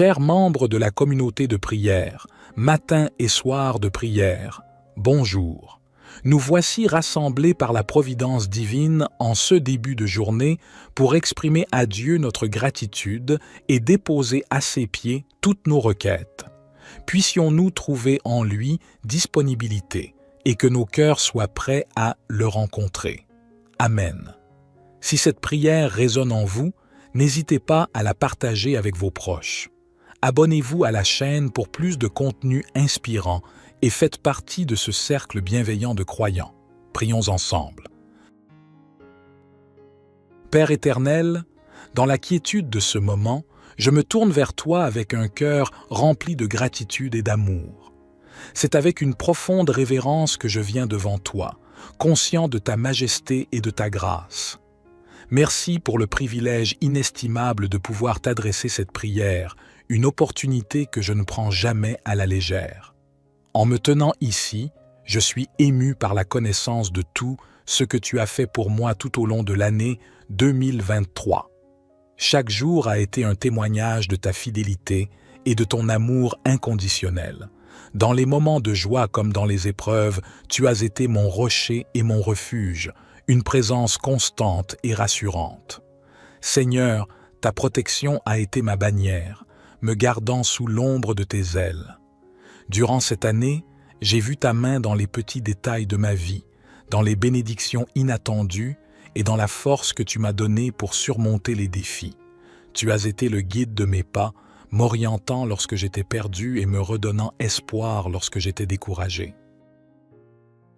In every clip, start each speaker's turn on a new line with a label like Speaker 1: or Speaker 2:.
Speaker 1: Chers membres de la communauté de prière, matin et soir de prière, bonjour. Nous voici rassemblés par la providence divine en ce début de journée pour exprimer à Dieu notre gratitude et déposer à ses pieds toutes nos requêtes. Puissions-nous trouver en lui disponibilité et que nos cœurs soient prêts à le rencontrer. Amen. Si cette prière résonne en vous, n'hésitez pas à la partager avec vos proches. Abonnez-vous à la chaîne pour plus de contenu inspirant et faites partie de ce cercle bienveillant de croyants. Prions ensemble. Père éternel, dans la quiétude de ce moment, je me tourne vers toi avec un cœur rempli de gratitude et d'amour. C'est avec une profonde révérence que je viens devant toi, conscient de ta majesté et de ta grâce. Merci pour le privilège inestimable de pouvoir t'adresser cette prière, une opportunité que je ne prends jamais à la légère. En me tenant ici, je suis ému par la connaissance de tout ce que tu as fait pour moi tout au long de l'année 2023. Chaque jour a été un témoignage de ta fidélité et de ton amour inconditionnel. Dans les moments de joie comme dans les épreuves, tu as été mon rocher et mon refuge, une présence constante et rassurante. Seigneur, ta protection a été ma bannière, me gardant sous l'ombre de tes ailes. Durant cette année, j'ai vu ta main dans les petits détails de ma vie, dans les bénédictions inattendues et dans la force que tu m'as donnée pour surmonter les défis. Tu as été le guide de mes pas, m'orientant lorsque j'étais perdu et me redonnant espoir lorsque j'étais découragé.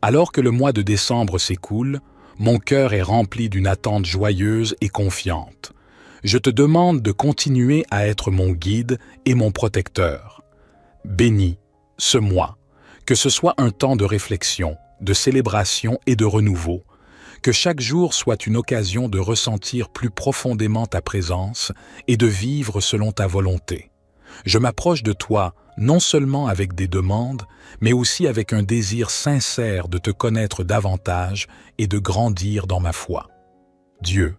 Speaker 1: Alors que le mois de décembre s'écoule, mon cœur est rempli d'une attente joyeuse et confiante. Je te demande de continuer à être mon guide et mon protecteur. Bénis ce mois, que ce soit un temps de réflexion, de célébration et de renouveau, que chaque jour soit une occasion de ressentir plus profondément ta présence et de vivre selon ta volonté. Je m'approche de toi non seulement avec des demandes, mais aussi avec un désir sincère de te connaître davantage et de grandir dans ma foi. Dieu,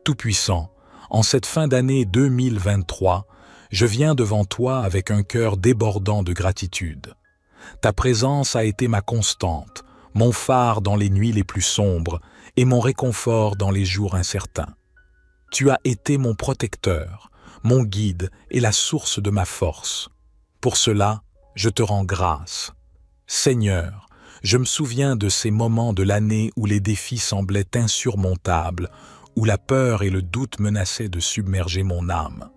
Speaker 1: Tout-Puissant, en cette fin d'année 2023, je viens devant toi avec un cœur débordant de gratitude. Ta présence a été ma constante, mon phare dans les nuits les plus sombres et mon réconfort dans les jours incertains. Tu as été mon protecteur, mon guide et la source de ma force. Pour cela, je te rends grâce. Seigneur, je me souviens de ces moments de l'année où les défis semblaient insurmontables, où la peur et le doute menaçaient de submerger mon âme.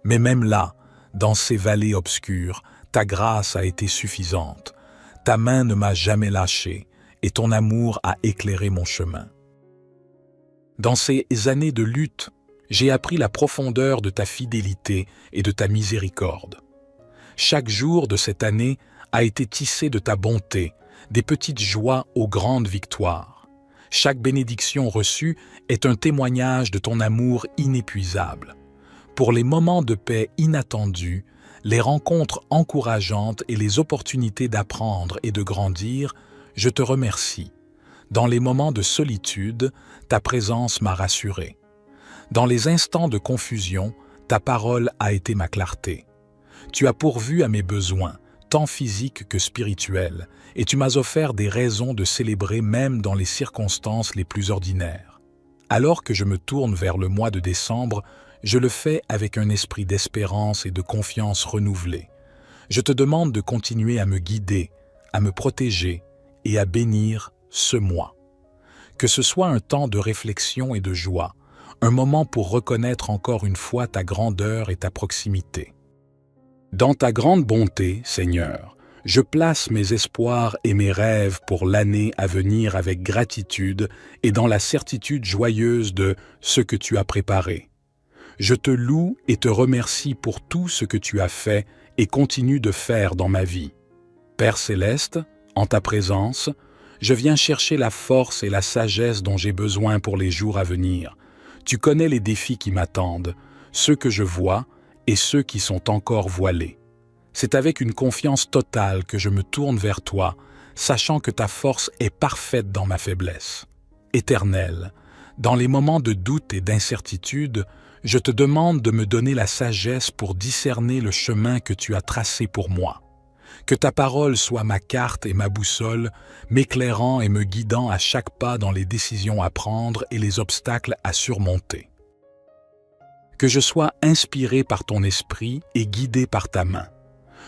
Speaker 1: Mais même là, dans ces vallées obscures, ta grâce a été suffisante. Ta main ne m'a jamais lâché et ton amour a éclairé mon chemin. Dans ces années de lutte, j'ai appris la profondeur de ta fidélité et de ta miséricorde. Chaque jour de cette année a été tissé de ta bonté, des petites joies aux grandes victoires. Chaque bénédiction reçue est un témoignage de ton amour inépuisable. Pour les moments de paix inattendus, les rencontres encourageantes et les opportunités d'apprendre et de grandir, je te remercie. Dans les moments de solitude, ta présence m'a rassuré. Dans les instants de confusion, ta parole a été ma clarté. Tu as pourvu à mes besoins, tant physiques que spirituels, et tu m'as offert des raisons de célébrer même dans les circonstances les plus ordinaires. Alors que je me tourne vers le mois de décembre, je le fais avec un esprit d'espérance et de confiance renouvelé. Je te demande de continuer à me guider, à me protéger et à bénir ce mois. Que ce soit un temps de réflexion et de joie, un moment pour reconnaître encore une fois ta grandeur et ta proximité. Dans ta grande bonté, Seigneur, je place mes espoirs et mes rêves pour l'année à venir avec gratitude et dans la certitude joyeuse de ce que tu as préparé. Je te loue et te remercie pour tout ce que tu as fait et continues de faire dans ma vie. Père céleste, en ta présence, je viens chercher la force et la sagesse dont j'ai besoin pour les jours à venir. Tu connais les défis qui m'attendent, ceux que je vois et ceux qui sont encore voilés. C'est avec une confiance totale que je me tourne vers toi, sachant que ta force est parfaite dans ma faiblesse. Éternel, dans les moments de doute et d'incertitude, je te demande de me donner la sagesse pour discerner le chemin que tu as tracé pour moi. Que ta parole soit ma carte et ma boussole, m'éclairant et me guidant à chaque pas dans les décisions à prendre et les obstacles à surmonter. Que je sois inspiré par ton esprit et guidé par ta main.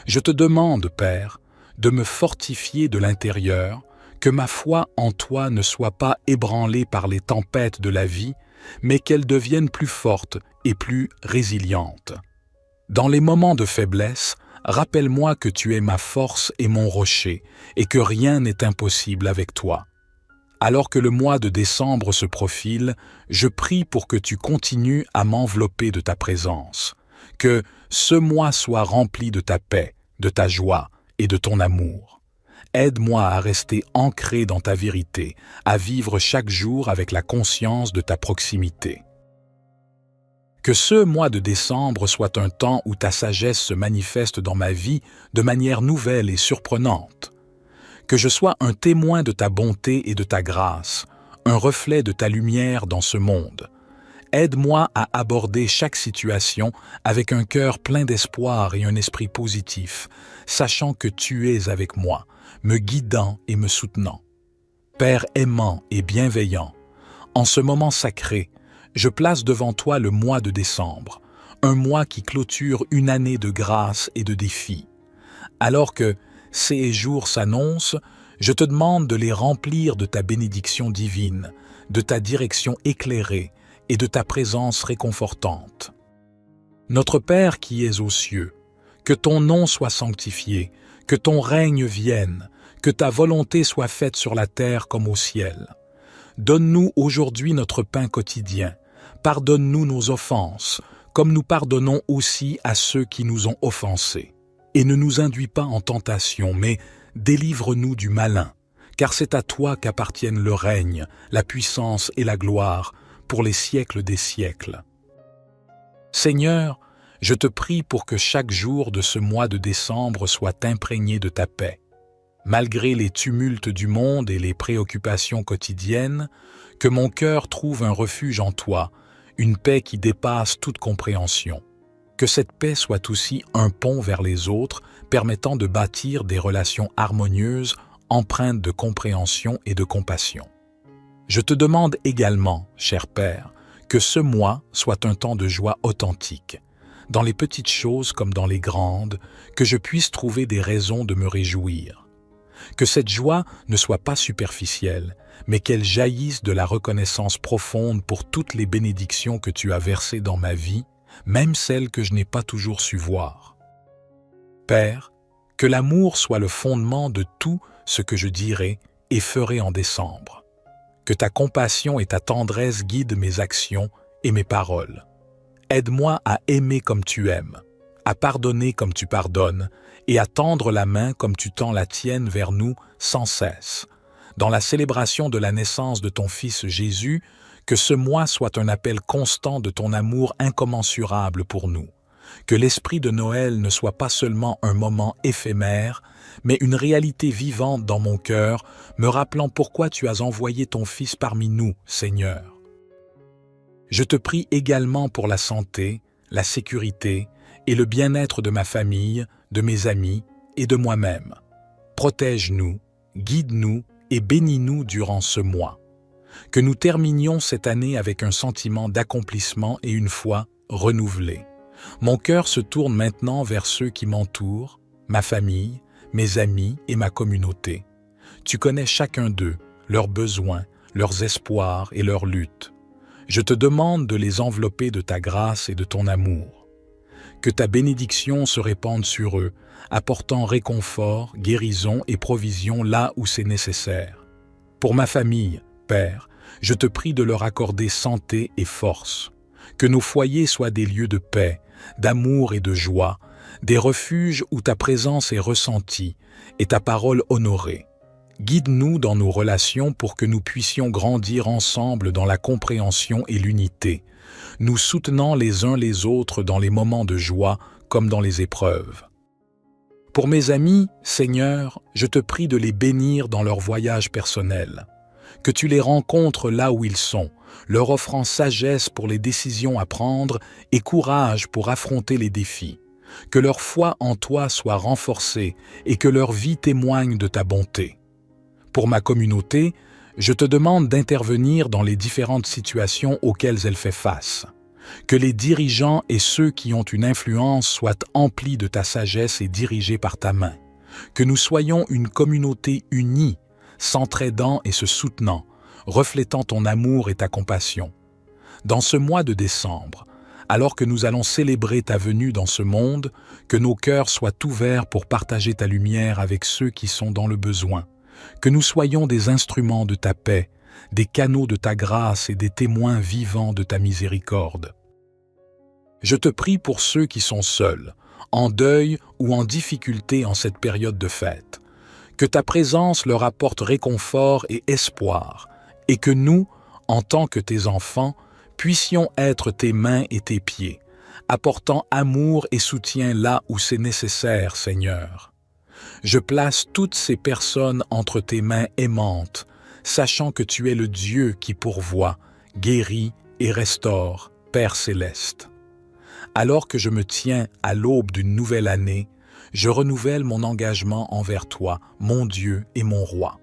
Speaker 1: Je te demande, Père, de me fortifier de l'intérieur, que ma foi en toi ne soit pas ébranlée par les tempêtes de la vie, mais qu'elle devienne plus forte et plus résiliente. Dans les moments de faiblesse, rappelle-moi que tu es ma force et mon rocher, et que rien n'est impossible avec toi. Alors que le mois de décembre se profile, je prie pour que tu continues à m'envelopper de ta présence, que ce mois soit rempli de ta paix, de ta joie et de ton amour. Aide-moi à rester ancré dans ta vérité, à vivre chaque jour avec la conscience de ta proximité. Que ce mois de décembre soit un temps où ta sagesse se manifeste dans ma vie de manière nouvelle et surprenante. Que je sois un témoin de ta bonté et de ta grâce, un reflet de ta lumière dans ce monde. Aide-moi à aborder chaque situation avec un cœur plein d'espoir et un esprit positif, sachant que tu es avec moi, me guidant et me soutenant. Père aimant et bienveillant, en ce moment sacré, je place devant toi le mois de décembre, un mois qui clôture une année de grâce et de défis. Alors que ces jours s'annoncent, je te demande de les remplir de ta bénédiction divine, de ta direction éclairée et de ta présence réconfortante. Notre Père qui es aux cieux, que ton nom soit sanctifié, que ton règne vienne, que ta volonté soit faite sur la terre comme au ciel. Donne-nous aujourd'hui notre pain quotidien. Pardonne-nous nos offenses, comme nous pardonnons aussi à ceux qui nous ont offensés. Et ne nous induis pas en tentation, mais délivre-nous du malin, car c'est à toi qu'appartiennent le règne, la puissance et la gloire, pour les siècles des siècles. Seigneur, je te prie pour que chaque jour de ce mois de décembre soit imprégné de ta paix. Malgré les tumultes du monde et les préoccupations quotidiennes, que mon cœur trouve un refuge en toi, une paix qui dépasse toute compréhension. Que cette paix soit aussi un pont vers les autres, permettant de bâtir des relations harmonieuses, empreintes de compréhension et de compassion. Je te demande également, cher Père, que ce mois soit un temps de joie authentique, dans les petites choses comme dans les grandes, que je puisse trouver des raisons de me réjouir. Que cette joie ne soit pas superficielle, mais qu'elle jaillisse de la reconnaissance profonde pour toutes les bénédictions que tu as versées dans ma vie, même celles que je n'ai pas toujours su voir. Père, que l'amour soit le fondement de tout ce que je dirai et ferai en décembre. Que ta compassion et ta tendresse guident mes actions et mes paroles. Aide-moi à aimer comme tu aimes, à pardonner comme tu pardonnes et à tendre la main comme tu tends la tienne vers nous sans cesse. Dans la célébration de la naissance de ton Fils Jésus, que ce mois soit un appel constant de ton amour incommensurable pour nous. Que l'esprit de Noël ne soit pas seulement un moment éphémère, mais une réalité vivante dans mon cœur, me rappelant pourquoi tu as envoyé ton Fils parmi nous, Seigneur. Je te prie également pour la santé, la sécurité et le bien-être de ma famille, de mes amis et de moi-même. Protège-nous, guide-nous et bénis-nous durant ce mois. Que nous terminions cette année avec un sentiment d'accomplissement et une foi renouvelée. Mon cœur se tourne maintenant vers ceux qui m'entourent, ma famille, mes amis et ma communauté. Tu connais chacun d'eux, leurs besoins, leurs espoirs et leurs luttes. Je te demande de les envelopper de ta grâce et de ton amour. Que ta bénédiction se répande sur eux, apportant réconfort, guérison et provision là où c'est nécessaire. Pour ma famille, Père, je te prie de leur accorder santé et force. Que nos foyers soient des lieux de paix, d'amour et de joie, des refuges où ta présence est ressentie et ta parole honorée. Guide-nous dans nos relations pour que nous puissions grandir ensemble dans la compréhension et l'unité, nous soutenant les uns les autres dans les moments de joie comme dans les épreuves. Pour mes amis, Seigneur, je te prie de les bénir dans leur voyage personnel. que tu les rencontres là où ils sont, leur offrant sagesse pour les décisions à prendre et courage pour affronter les défis. Que leur foi en toi soit renforcée et que leur vie témoigne de ta bonté. Pour ma communauté, je te demande d'intervenir dans les différentes situations auxquelles elle fait face. Que les dirigeants et ceux qui ont une influence soient emplis de ta sagesse et dirigés par ta main. Que nous soyons une communauté unie, s'entraidant et se soutenant, reflétant ton amour et ta compassion. Dans ce mois de décembre, alors que nous allons célébrer ta venue dans ce monde, que nos cœurs soient ouverts pour partager ta lumière avec ceux qui sont dans le besoin. Que nous soyons des instruments de ta paix, des canaux de ta grâce et des témoins vivants de ta miséricorde. Je te prie pour ceux qui sont seuls, en deuil ou en difficulté en cette période de fête. Que ta présence leur apporte réconfort et espoir, et que nous, en tant que tes enfants, puissions être tes mains et tes pieds, apportant amour et soutien là où c'est nécessaire, Seigneur. Je place toutes ces personnes entre tes mains aimantes, sachant que tu es le Dieu qui pourvoit, guérit et restaure, Père céleste. Alors que je me tiens à l'aube d'une nouvelle année, je renouvelle mon engagement envers toi, mon Dieu et mon Roi.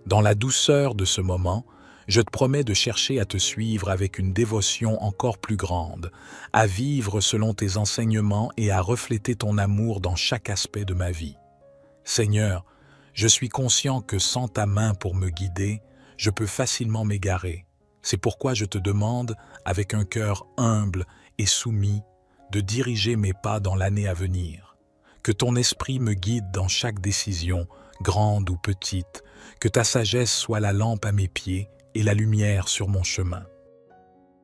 Speaker 1: Dans la douceur de ce moment, je te promets de chercher à te suivre avec une dévotion encore plus grande, à vivre selon tes enseignements et à refléter ton amour dans chaque aspect de ma vie. Seigneur, je suis conscient que sans ta main pour me guider, je peux facilement m'égarer. C'est pourquoi je te demande, avec un cœur humble et soumis, de diriger mes pas dans l'année à venir. Que ton esprit me guide dans chaque décision, grande ou petite, que ta sagesse soit la lampe à mes pieds et la lumière sur mon chemin.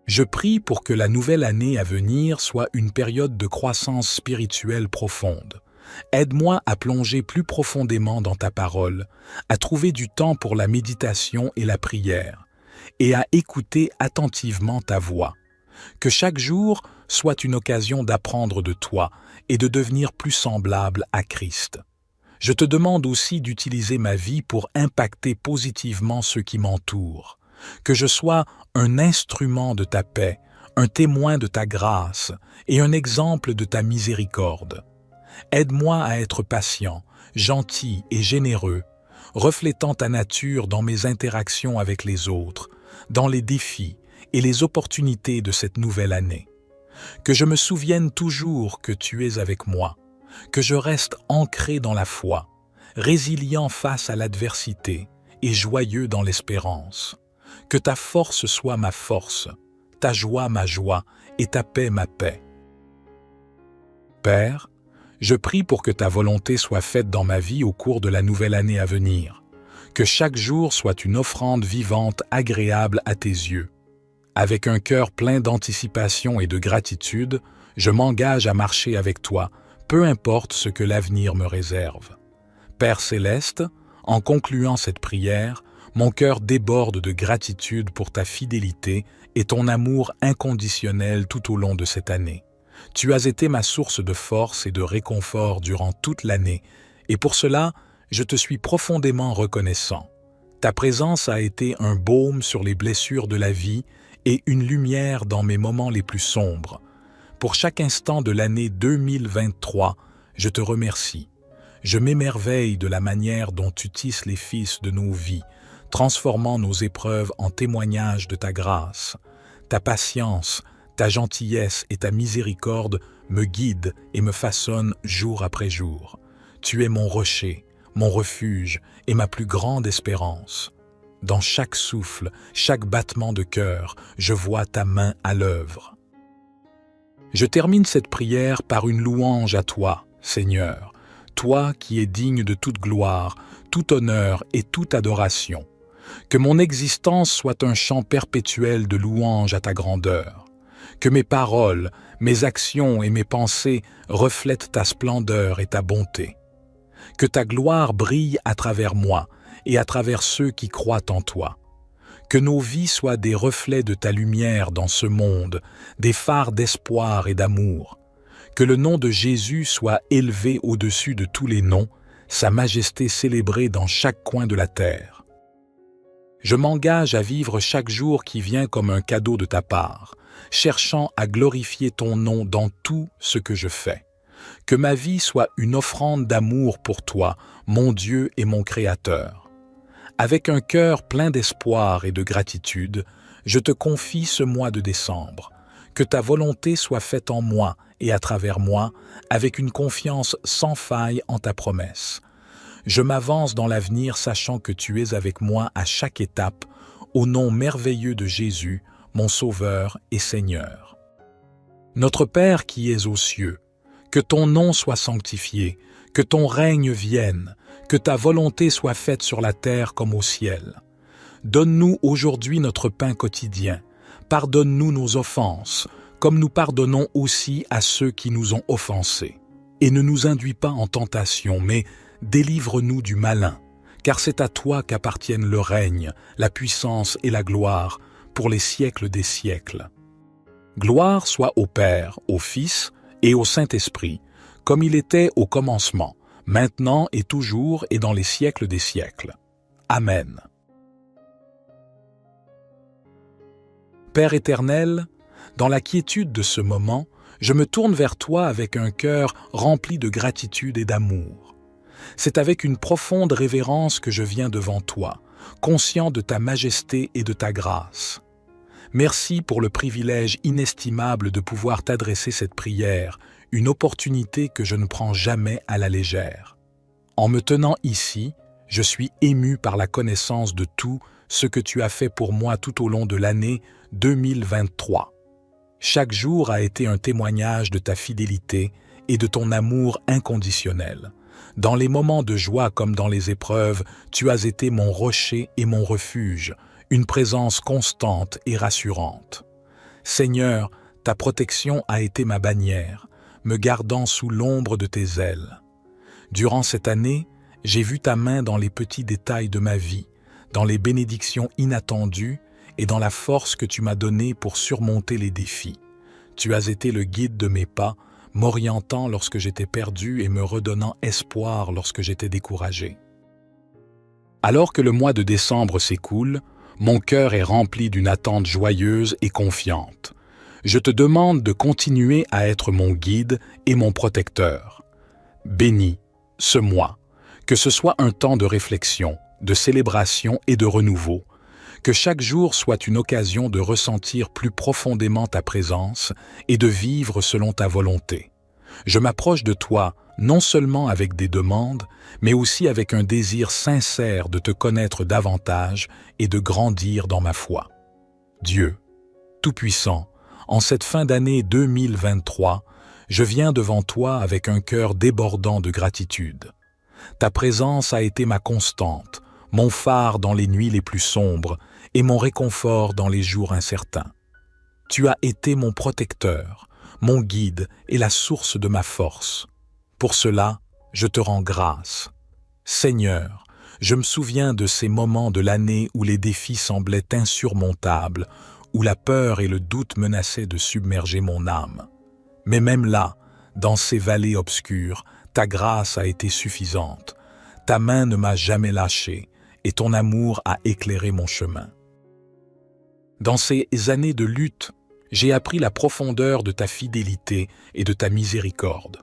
Speaker 1: Je prie pour que la nouvelle année à venir soit une période de croissance spirituelle profonde. Aide-moi à plonger plus profondément dans ta parole, à trouver du temps pour la méditation et la prière, et à écouter attentivement ta voix. Que chaque jour soit une occasion d'apprendre de toi et de devenir plus semblable à Christ. Je te demande aussi d'utiliser ma vie pour impacter positivement ceux qui m'entourent. Que je sois un instrument de ta paix, un témoin de ta grâce et un exemple de ta miséricorde. Aide-moi à être patient, gentil et généreux, reflétant ta nature dans mes interactions avec les autres, dans les défis et les opportunités de cette nouvelle année. Que je me souvienne toujours que tu es avec moi, que je reste ancré dans la foi, résilient face à l'adversité et joyeux dans l'espérance. Que ta force soit ma force, ta joie ma joie et ta paix ma paix. Père, je prie pour que ta volonté soit faite dans ma vie au cours de la nouvelle année à venir, que chaque jour soit une offrande vivante agréable à tes yeux. Avec un cœur plein d'anticipation et de gratitude, je m'engage à marcher avec toi, peu importe ce que l'avenir me réserve. Père céleste, en concluant cette prière, mon cœur déborde de gratitude pour ta fidélité et ton amour inconditionnel tout au long de cette année. Tu as été ma source de force et de réconfort durant toute l'année, et pour cela, je te suis profondément reconnaissant. Ta présence a été un baume sur les blessures de la vie et une lumière dans mes moments les plus sombres. Pour chaque instant de l'année 2023, je te remercie. Je m'émerveille de la manière dont tu tisses les fils de nos vies, transformant nos épreuves en témoignages de ta grâce. Ta patience, ta gentillesse et ta miséricorde me guident et me façonnent jour après jour. Tu es mon rocher, mon refuge et ma plus grande espérance. Dans chaque souffle, chaque battement de cœur, je vois ta main à l'œuvre. Je termine cette prière par une louange à toi, Seigneur, toi qui es digne de toute gloire, tout honneur et toute adoration. Que mon existence soit un chant perpétuel de louange à ta grandeur. Que mes paroles, mes actions et mes pensées reflètent ta splendeur et ta bonté. Que ta gloire brille à travers moi et à travers ceux qui croient en toi. Que nos vies soient des reflets de ta lumière dans ce monde, des phares d'espoir et d'amour. Que le nom de Jésus soit élevé au-dessus de tous les noms, sa majesté célébrée dans chaque coin de la terre. Je m'engage à vivre chaque jour qui vient comme un cadeau de ta part, cherchant à glorifier ton nom dans tout ce que je fais. Que ma vie soit une offrande d'amour pour toi, mon Dieu et mon Créateur. Avec un cœur plein d'espoir et de gratitude, je te confie ce mois de décembre. Que ta volonté soit faite en moi et à travers moi, avec une confiance sans faille en ta promesse. Je m'avance dans l'avenir sachant que tu es avec moi à chaque étape, au nom merveilleux de Jésus, mon Sauveur et Seigneur. Notre Père qui es aux cieux, que ton nom soit sanctifié, que ton règne vienne, que ta volonté soit faite sur la terre comme au ciel. Donne-nous aujourd'hui notre pain quotidien. Pardonne-nous nos offenses, comme nous pardonnons aussi à ceux qui nous ont offensés. Et ne nous induis pas en tentation, mais délivre-nous du malin, car c'est à toi qu'appartiennent le règne, la puissance et la gloire, pour les siècles des siècles. Gloire soit au Père, au Fils et au Saint-Esprit, comme il était au commencement, maintenant et toujours et dans les siècles des siècles. Amen. Père éternel, dans la quiétude de ce moment, je me tourne vers toi avec un cœur rempli de gratitude et d'amour. C'est avec une profonde révérence que je viens devant toi, conscient de ta majesté et de ta grâce. Merci pour le privilège inestimable de pouvoir t'adresser cette prière, une opportunité que je ne prends jamais à la légère. En me tenant ici, je suis ému par la connaissance de tout ce que tu as fait pour moi tout au long de l'année 2023. Chaque jour a été un témoignage de ta fidélité et de ton amour inconditionnel. Dans les moments de joie comme dans les épreuves, tu as été mon rocher et mon refuge, une présence constante et rassurante. Seigneur, ta protection a été ma bannière, me gardant sous l'ombre de tes ailes. Durant cette année, j'ai vu ta main dans les petits détails de ma vie, dans les bénédictions inattendues et dans la force que tu m'as donnée pour surmonter les défis. Tu as été le guide de mes pas, m'orientant lorsque j'étais perdu et me redonnant espoir lorsque j'étais découragé. Alors que le mois de décembre s'écoule, mon cœur est rempli d'une attente joyeuse et confiante. Je te demande de continuer à être mon guide et mon protecteur. Bénis ce mois, que ce soit un temps de réflexion, de célébration et de renouveau, que chaque jour soit une occasion de ressentir plus profondément ta présence et de vivre selon ta volonté. Je m'approche de toi non seulement avec des demandes, mais aussi avec un désir sincère de te connaître davantage et de grandir dans ma foi. Dieu, Tout-Puissant, en cette fin d'année 2023, je viens devant toi avec un cœur débordant de gratitude. Ta présence a été ma constante, mon phare dans les nuits les plus sombres et mon réconfort dans les jours incertains. Tu as été mon protecteur, mon guide et la source de ma force. Pour cela, je te rends grâce. Seigneur, je me souviens de ces moments de l'année où les défis semblaient insurmontables, où la peur et le doute menaçaient de submerger mon âme. Mais même là, dans ces vallées obscures, ta grâce a été suffisante. Ta main ne m'a jamais lâché et ton amour a éclairé mon chemin. Dans ces années de lutte, j'ai appris la profondeur de ta fidélité et de ta miséricorde.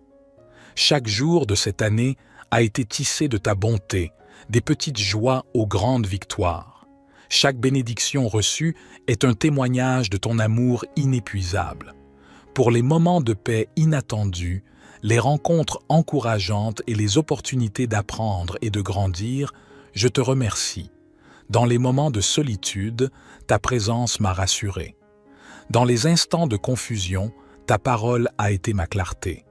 Speaker 1: Chaque jour de cette année a été tissé de ta bonté, des petites joies aux grandes victoires. Chaque bénédiction reçue est un témoignage de ton amour inépuisable. Pour les moments de paix inattendus, les rencontres encourageantes et les opportunités d'apprendre et de grandir, je te remercie. Dans les moments de solitude, ta présence m'a rassuré. Dans les instants de confusion, ta parole a été ma clarté.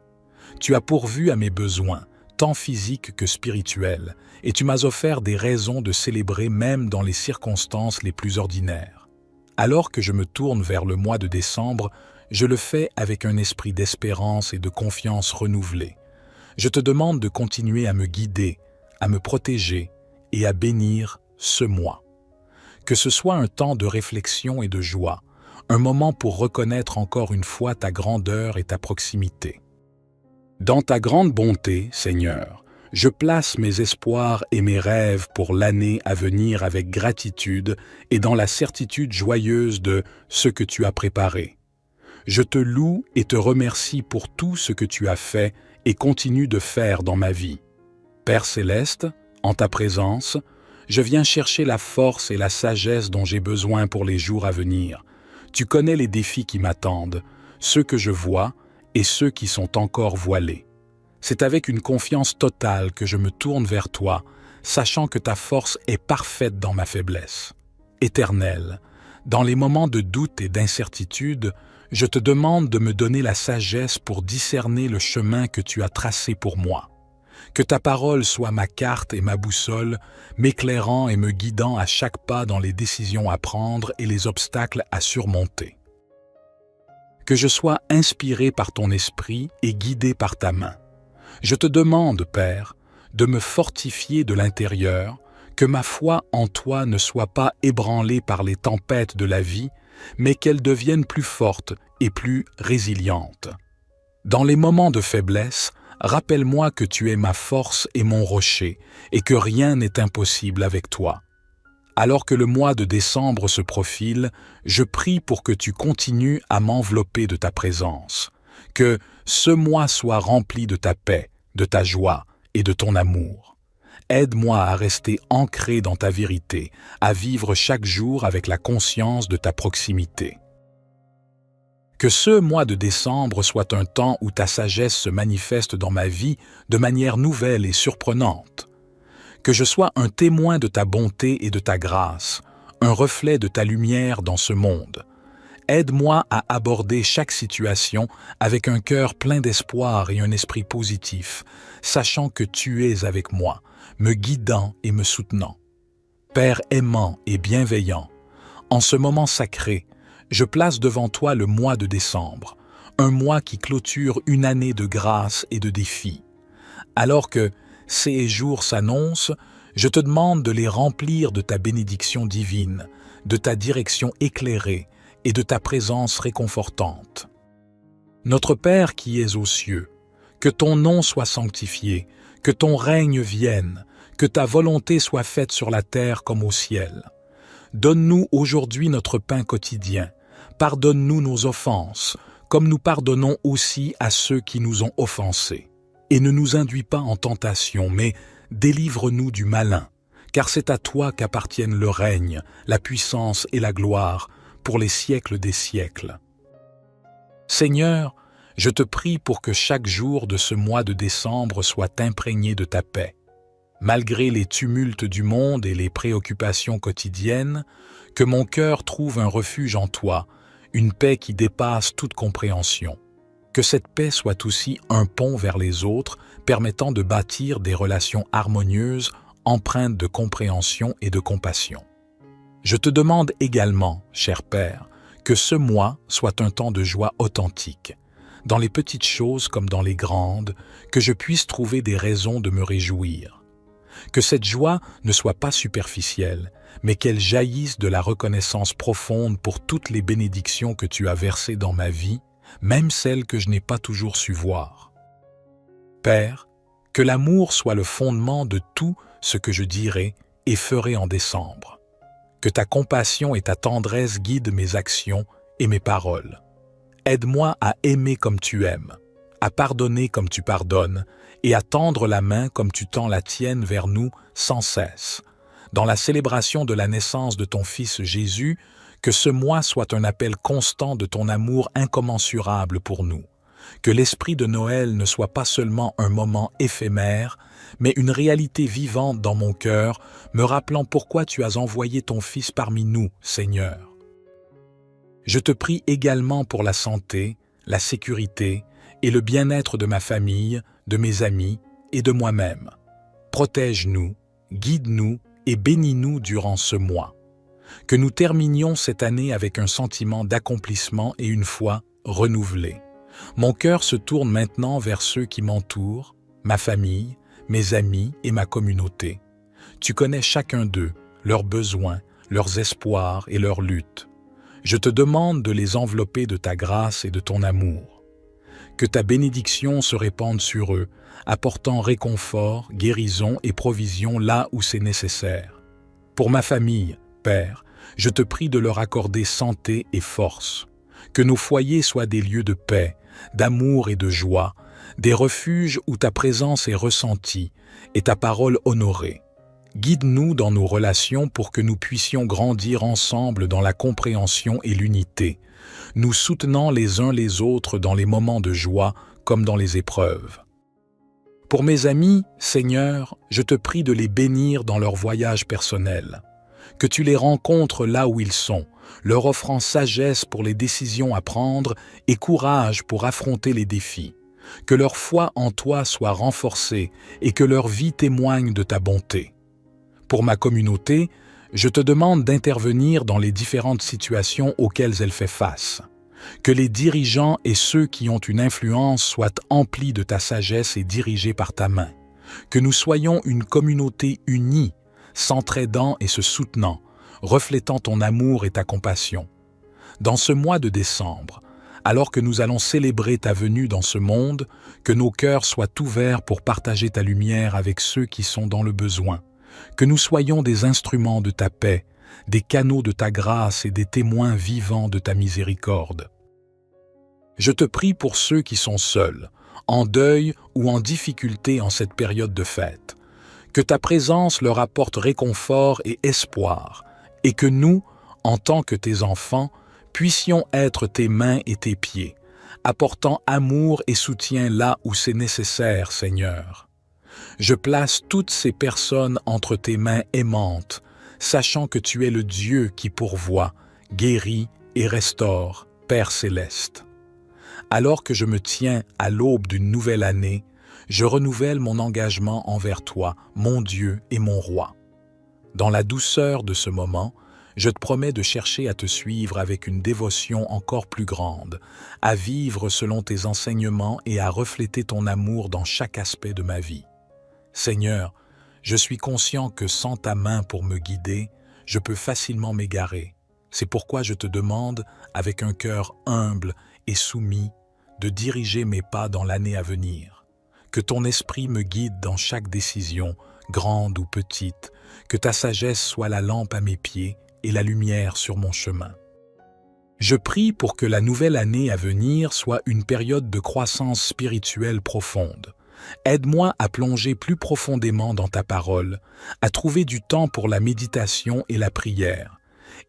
Speaker 1: Tu as pourvu à mes besoins, tant physiques que spirituels, et tu m'as offert des raisons de célébrer même dans les circonstances les plus ordinaires. Alors que je me tourne vers le mois de décembre, je le fais avec un esprit d'espérance et de confiance renouvelée. Je te demande de continuer à me guider, à me protéger et à bénir ce mois. Que ce soit un temps de réflexion et de joie, un moment pour reconnaître encore une fois ta grandeur et ta proximité. Dans ta grande bonté, Seigneur, Je place mes espoirs et mes rêves pour l'année à venir avec gratitude et dans la certitude joyeuse de ce que tu as préparé. Je te loue et te remercie pour tout ce que tu as fait et continues de faire dans ma vie. Père céleste, en ta présence, je viens chercher la force et la sagesse dont j'ai besoin pour les jours à venir. Tu connais les défis qui m'attendent, ceux que je vois et ceux qui sont encore voilés. C'est avec une confiance totale que je me tourne vers toi, sachant que ta force est parfaite dans ma faiblesse. Éternel, dans les moments de doute et d'incertitude, je te demande de me donner la sagesse pour discerner le chemin que tu as tracé pour moi. Que ta parole soit ma carte et ma boussole, m'éclairant et me guidant à chaque pas dans les décisions à prendre et les obstacles à surmonter. Que je sois inspiré par ton esprit et guidé par ta main. Je te demande, Père, de me fortifier de l'intérieur, que ma foi en toi ne soit pas ébranlée par les tempêtes de la vie, mais qu'elle devienne plus forte et plus résiliente. Dans les moments de faiblesse, rappelle-moi que tu es ma force et mon rocher, et que rien n'est impossible avec toi. Alors que le mois de décembre se profile, je prie pour que tu continues à m'envelopper de ta présence, que ce mois soit rempli de ta paix, de ta joie et de ton amour. Aide-moi à rester ancré dans ta vérité, à vivre chaque jour avec la conscience de ta proximité. Que ce mois de décembre soit un temps où ta sagesse se manifeste dans ma vie de manière nouvelle et surprenante. Que je sois un témoin de ta bonté et de ta grâce, un reflet de ta lumière dans ce monde. Aide-moi à aborder chaque situation avec un cœur plein d'espoir et un esprit positif, sachant que tu es avec moi, me guidant et me soutenant. Père aimant et bienveillant, en ce moment sacré, je place devant toi le mois de décembre, un mois qui clôture une année de grâce et de défis. Alors que ces jours s'annoncent, je te demande de les remplir de ta bénédiction divine, de ta direction éclairée et de ta présence réconfortante. Notre Père qui es aux cieux, que ton nom soit sanctifié, que ton règne vienne, que ta volonté soit faite sur la terre comme au ciel. Donne-nous aujourd'hui notre pain quotidien. Pardonne-nous nos offenses, comme nous pardonnons aussi à ceux qui nous ont offensés. Et ne nous induis pas en tentation, mais délivre-nous du malin, car c'est à toi qu'appartiennent le règne, la puissance et la gloire, pour les siècles des siècles. Seigneur, je te prie pour que chaque jour de ce mois de décembre soit imprégné de ta paix. Malgré les tumultes du monde et les préoccupations quotidiennes, que mon cœur trouve un refuge en toi, une paix qui dépasse toute compréhension. Que cette paix soit aussi un pont vers les autres, permettant de bâtir des relations harmonieuses, empreintes de compréhension et de compassion. Je te demande également, cher Père, que ce mois soit un temps de joie authentique, dans les petites choses comme dans les grandes, que je puisse trouver des raisons de me réjouir. Que cette joie ne soit pas superficielle, mais qu'elle jaillisse de la reconnaissance profonde pour toutes les bénédictions que tu as versées dans ma vie, même celles que je n'ai pas toujours su voir. Père, que l'amour soit le fondement de tout ce que je dirai et ferai en décembre. Que ta compassion et ta tendresse guident mes actions et mes paroles. Aide-moi à aimer comme tu aimes, à pardonner comme tu pardonnes et à tendre la main comme tu tends la tienne vers nous sans cesse. Dans la célébration de la naissance de ton Fils Jésus, que ce mois soit un appel constant de ton amour incommensurable pour nous. Que l'esprit de Noël ne soit pas seulement un moment éphémère, mais une réalité vivante dans mon cœur, me rappelant pourquoi tu as envoyé ton Fils parmi nous, Seigneur. Je te prie également pour la santé, la sécurité et le bien-être de ma famille, de mes amis et de moi-même. Protège-nous, guide-nous et bénis-nous durant ce mois. Que nous terminions cette année avec un sentiment d'accomplissement et une foi renouvelée. Mon cœur se tourne maintenant vers ceux qui m'entourent, ma famille, mes amis et ma communauté. Tu connais chacun d'eux, leurs besoins, leurs espoirs et leurs luttes. Je te demande de les envelopper de ta grâce et de ton amour. Que ta bénédiction se répande sur eux, apportant réconfort, guérison et provision là où c'est nécessaire. Pour ma famille, Père, je te prie de leur accorder santé et force. Que nos foyers soient des lieux de paix, d'amour et de joie, des refuges où ta présence est ressentie et ta parole honorée. Guide-nous dans nos relations pour que nous puissions grandir ensemble dans la compréhension et l'unité, nous soutenant les uns les autres dans les moments de joie comme dans les épreuves. Pour mes amis, Seigneur, je te prie de les bénir dans leur voyage personnel. Que tu les rencontres là où ils sont, leur offrant sagesse pour les décisions à prendre et courage pour affronter les défis. Que leur foi en toi soit renforcée et que leur vie témoigne de ta bonté. Pour ma communauté, je te demande d'intervenir dans les différentes situations auxquelles elle fait face. Que les dirigeants et ceux qui ont une influence soient emplis de ta sagesse et dirigés par ta main. Que nous soyons une communauté unie, s'entraidant et se soutenant, reflétant ton amour et ta compassion. Dans ce mois de décembre, alors que nous allons célébrer ta venue dans ce monde, que nos cœurs soient ouverts pour partager ta lumière avec ceux qui sont dans le besoin. Que nous soyons des instruments de ta paix, des canaux de ta grâce et des témoins vivants de ta miséricorde. Je te prie pour ceux qui sont seuls, en deuil ou en difficulté en cette période de fête. Que ta présence leur apporte réconfort et espoir, et que nous, en tant que tes enfants, puissions être tes mains et tes pieds, apportant amour et soutien là où c'est nécessaire, Seigneur. Je place toutes ces personnes entre tes mains aimantes, sachant que tu es le Dieu qui pourvoit, guérit et restaure, Père céleste. Alors que je me tiens à l'aube d'une nouvelle année, je renouvelle mon engagement envers toi, mon Dieu et mon Roi. Dans la douceur de ce moment, je te promets de chercher à te suivre avec une dévotion encore plus grande, à vivre selon tes enseignements et à refléter ton amour dans chaque aspect de ma vie. Seigneur, je suis conscient que sans ta main pour me guider, je peux facilement m'égarer. C'est pourquoi je te demande, avec un cœur humble et soumis, de diriger mes pas dans l'année à venir. Que ton esprit me guide dans chaque décision, grande ou petite, que ta sagesse soit la lampe à mes pieds et la lumière sur mon chemin. Je prie pour que la nouvelle année à venir soit une période de croissance spirituelle profonde. Aide-moi à plonger plus profondément dans ta parole, à trouver du temps pour la méditation et la prière,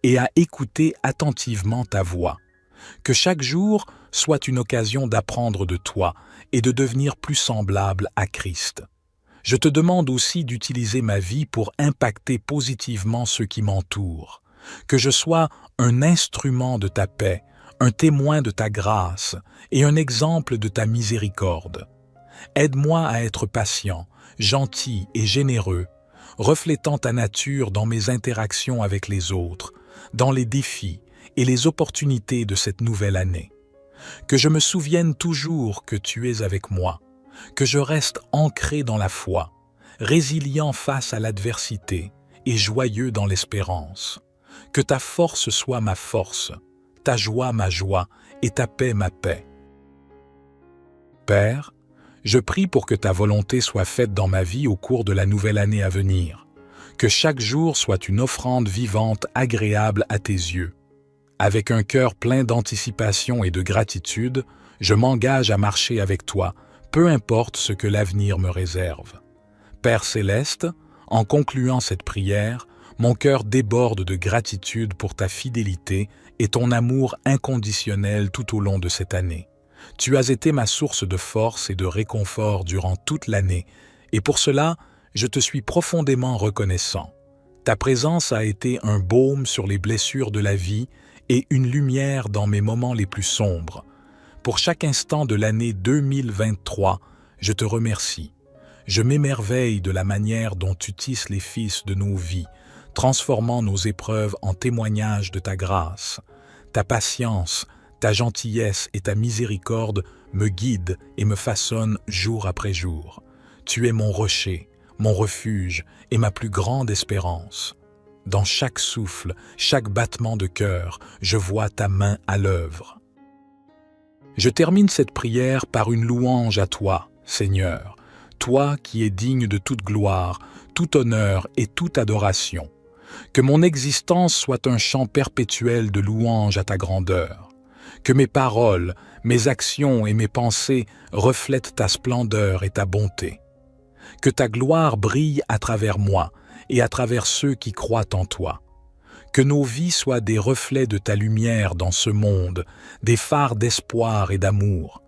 Speaker 1: et à écouter attentivement ta voix. Que chaque jour soit une occasion d'apprendre de toi et de devenir plus semblable à Christ. Je te demande aussi d'utiliser ma vie pour impacter positivement ceux qui m'entourent. Que je sois un instrument de ta paix, un témoin de ta grâce et un exemple de ta miséricorde. Aide-moi à être patient, gentil et généreux, reflétant ta nature dans mes interactions avec les autres, dans les défis et les opportunités de cette nouvelle année. Que je me souvienne toujours que tu es avec moi, que je reste ancré dans la foi, résilient face à l'adversité et joyeux dans l'espérance. Que ta force soit ma force, ta joie ma joie et ta paix ma paix. Père, je prie pour que ta volonté soit faite dans ma vie au cours de la nouvelle année à venir, que chaque jour soit une offrande vivante agréable à tes yeux. Avec un cœur plein d'anticipation et de gratitude, je m'engage à marcher avec toi, peu importe ce que l'avenir me réserve. Père céleste, en concluant cette prière, mon cœur déborde de gratitude pour ta fidélité et ton amour inconditionnel tout au long de cette année. Tu as été ma source de force et de réconfort durant toute l'année, et pour cela, je te suis profondément reconnaissant. Ta présence a été un baume sur les blessures de la vie et une lumière dans mes moments les plus sombres. Pour chaque instant de l'année 2023, je te remercie. Je m'émerveille de la manière dont tu tisses les fils de nos vies, transformant nos épreuves en témoignages de ta grâce. Ta patience, ta gentillesse et ta miséricorde me guident et me façonnent jour après jour. Tu es mon rocher, mon refuge et ma plus grande espérance. Dans chaque souffle, chaque battement de cœur, je vois ta main à l'œuvre. Je termine cette prière par une louange à toi, Seigneur, toi qui es digne de toute gloire, tout honneur et toute adoration. Que mon existence soit un chant perpétuel de louange à ta grandeur. Que mes paroles, mes actions et mes pensées reflètent ta splendeur et ta bonté. Que ta gloire brille à travers moi et à travers ceux qui croient en toi. Que nos vies soient des reflets de ta lumière dans ce monde, des phares d'espoir et d'amour.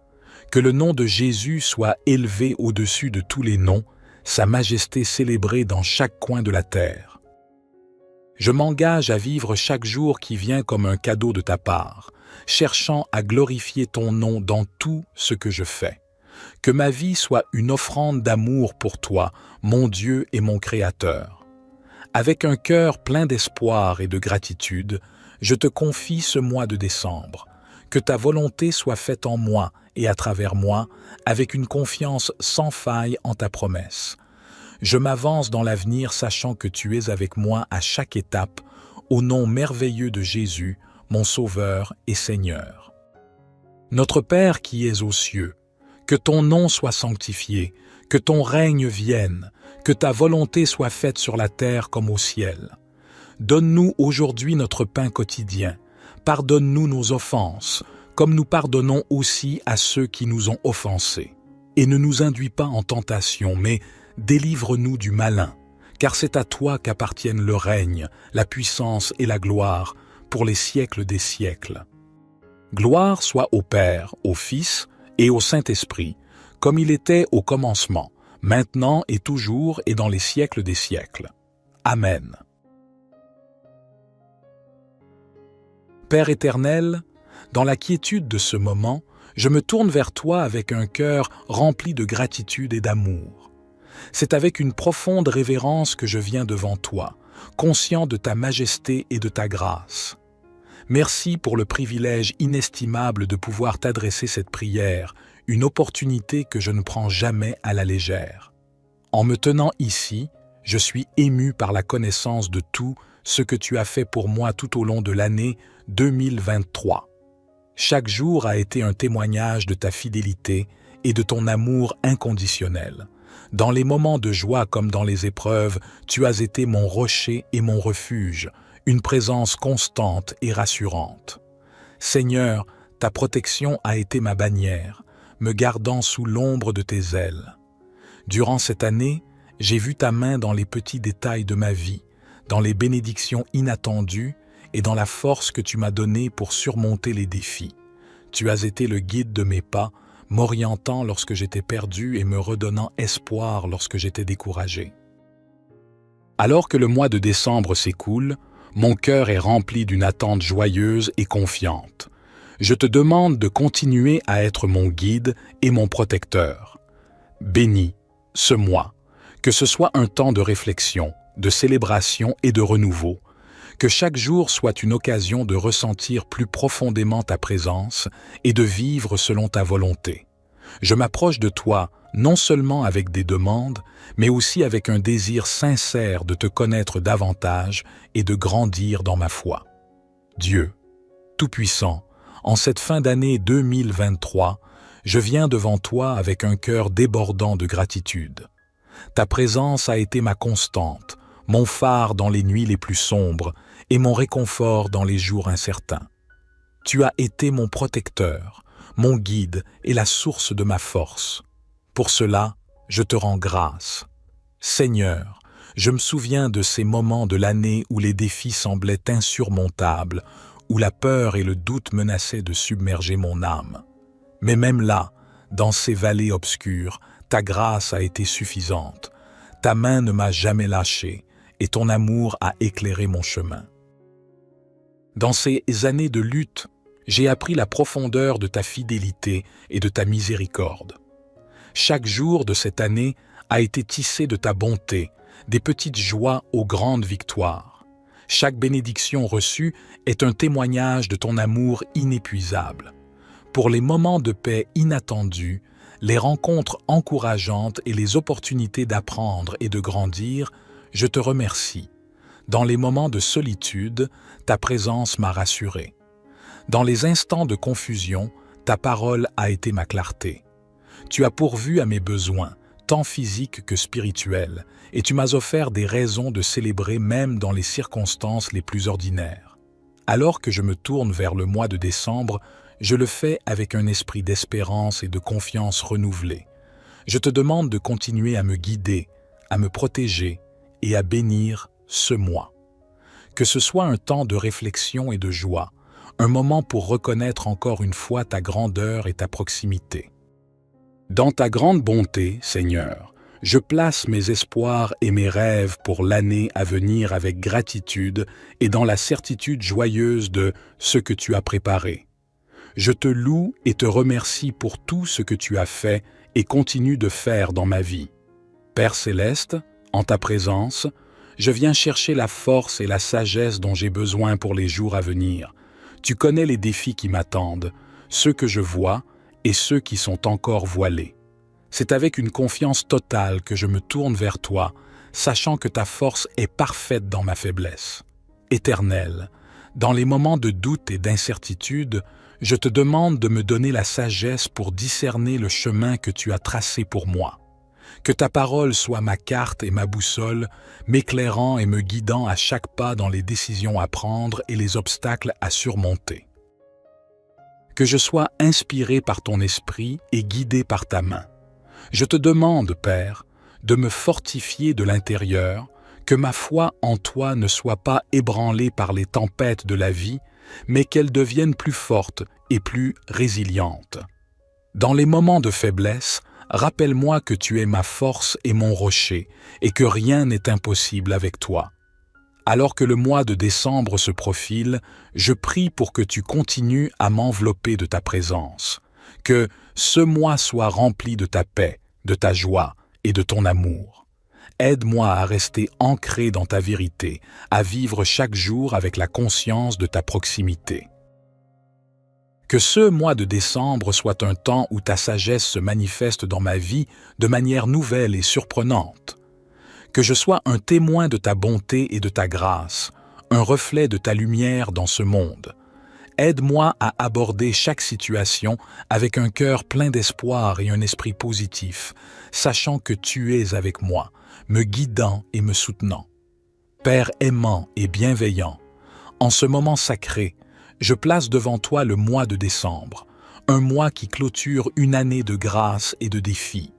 Speaker 1: Que le nom de Jésus soit élevé au-dessus de tous les noms, sa majesté célébrée dans chaque coin de la terre. Je m'engage à vivre chaque jour qui vient comme un cadeau de ta part, cherchant à glorifier ton nom dans tout ce que je fais. Que ma vie soit une offrande d'amour pour toi, mon Dieu et mon Créateur. Avec un cœur plein d'espoir et de gratitude, je te confie ce mois de décembre. Que ta volonté soit faite en moi et à travers moi, avec une confiance sans faille en ta promesse. Je m'avance dans l'avenir sachant que tu es avec moi à chaque étape, au nom merveilleux de Jésus, mon Sauveur et Seigneur. Notre Père qui es aux cieux, que ton nom soit sanctifié, que ton règne vienne, que ta volonté soit faite sur la terre comme au ciel. Donne-nous aujourd'hui notre pain quotidien. Pardonne-nous nos offenses, comme nous pardonnons aussi à ceux qui nous ont offensés. Et ne nous induis pas en tentation, mais délivre-nous du malin, car c'est à toi qu'appartiennent le règne, la puissance et la gloire, pour les siècles des siècles. Gloire soit au Père, au Fils et au Saint-Esprit, comme il était au commencement, maintenant et toujours et dans les siècles des siècles. Amen. Père éternel, dans la quiétude de ce moment, je me tourne vers toi avec un cœur rempli de gratitude et d'amour. C'est avec une profonde révérence que je viens devant toi, conscient de ta majesté et de ta grâce. Merci pour le privilège inestimable de pouvoir t'adresser cette prière, une opportunité que je ne prends jamais à la légère. En me tenant ici, je suis ému par la connaissance de tout ce que tu as fait pour moi tout au long de l'année 2023. Chaque jour a été un témoignage de ta fidélité et de ton amour inconditionnel. Dans les moments de joie comme dans les épreuves, tu as été mon rocher et mon refuge, une présence constante et rassurante. Seigneur, ta protection a été ma bannière, me gardant sous l'ombre de tes ailes. Durant cette année, j'ai vu ta main dans les petits détails de ma vie, dans les bénédictions inattendues et dans la force que tu m'as donnée pour surmonter les défis. Tu as été le guide de mes pas, m'orientant lorsque j'étais perdu et me redonnant espoir lorsque j'étais découragé. Alors que le mois de décembre s'écoule, mon cœur est rempli d'une attente joyeuse et confiante. Je te demande de continuer à être mon guide et mon protecteur. Bénis ce mois, que ce soit un temps de réflexion, de célébration et de renouveau, que chaque jour soit une occasion de ressentir plus profondément ta présence et de vivre selon ta volonté. Je m'approche de toi non seulement avec des demandes, mais aussi avec un désir sincère de te connaître davantage et de grandir dans ma foi. Dieu, Tout-Puissant, en cette fin d'année 2023, je viens devant toi avec un cœur débordant de gratitude. Ta présence a été ma constante, mon phare dans les nuits les plus sombres et mon réconfort dans les jours incertains. Tu as été mon protecteur, mon guide et la source de ma force. Pour cela, je te rends grâce. Seigneur, je me souviens de ces moments de l'année où les défis semblaient insurmontables, où la peur et le doute menaçaient de submerger mon âme. Mais même là, dans ces vallées obscures, ta grâce a été suffisante. Ta main ne m'a jamais lâché et ton amour a éclairé mon chemin. Dans ces années de lutte, j'ai appris la profondeur de ta fidélité et de ta miséricorde. Chaque jour de cette année a été tissé de ta bonté, des petites joies aux grandes victoires. Chaque bénédiction reçue est un témoignage de ton amour inépuisable. Pour les moments de paix inattendus, les rencontres encourageantes et les opportunités d'apprendre et de grandir, je te remercie. Dans les moments de solitude, ta présence m'a rassuré. Dans les instants de confusion, Ta parole a été ma clarté. Tu as pourvu à mes besoins, tant physiques que spirituels, et tu m'as offert des raisons de célébrer même dans les circonstances les plus ordinaires. Alors que je me tourne vers le mois de décembre, je le fais avec un esprit d'espérance et de confiance renouvelée. Je te demande de continuer à me guider, à me protéger et à bénir ce mois. Que ce soit un temps de réflexion et de joie, un moment pour reconnaître encore une fois ta grandeur et ta proximité. Dans ta grande bonté, Seigneur, je place mes espoirs et mes rêves pour l'année à venir avec gratitude et dans la certitude joyeuse de ce que tu as préparé. Je te loue et te remercie pour tout ce que tu as fait et continues de faire dans ma vie. Père céleste, en ta présence, je viens chercher la force et la sagesse dont j'ai besoin pour les jours à venir. Tu connais les défis qui m'attendent, ceux que je vois et ceux qui sont encore voilés. C'est avec une confiance totale que je me tourne vers toi, sachant que ta force est parfaite dans ma faiblesse. Éternel, dans les moments de doute et d'incertitude, je te demande de me donner la sagesse pour discerner le chemin que tu as tracé pour moi. Que ta parole soit ma carte et ma boussole, m'éclairant et me guidant à chaque pas dans les décisions à prendre et les obstacles à surmonter. Que je sois inspiré par ton esprit et guidé par ta main. Je te demande, Père, de me fortifier de l'intérieur, que ma foi en toi ne soit pas ébranlée par les tempêtes de la vie, mais qu'elle devienne plus forte et plus résiliente. Dans les moments de faiblesse, rappelle-moi que tu es ma force et mon rocher, et que rien n'est impossible avec toi. Alors que le mois de décembre se profile, je prie pour que tu continues à m'envelopper de ta présence, que ce mois soit rempli de ta paix, de ta joie et de ton amour. Aide-moi à rester ancré dans ta vérité, à vivre chaque jour avec la conscience de ta proximité. Que ce mois de décembre soit un temps où ta sagesse se manifeste dans ma vie de manière nouvelle et surprenante. Que je sois un témoin de ta bonté et de ta grâce, un reflet de ta lumière dans ce monde. Aide-moi à aborder chaque situation avec un cœur plein d'espoir et un esprit positif, sachant que tu es avec moi, me guidant et me soutenant. Père aimant et bienveillant, en ce moment sacré, je place devant toi le mois de décembre, un mois qui clôture une année de grâce et de défis.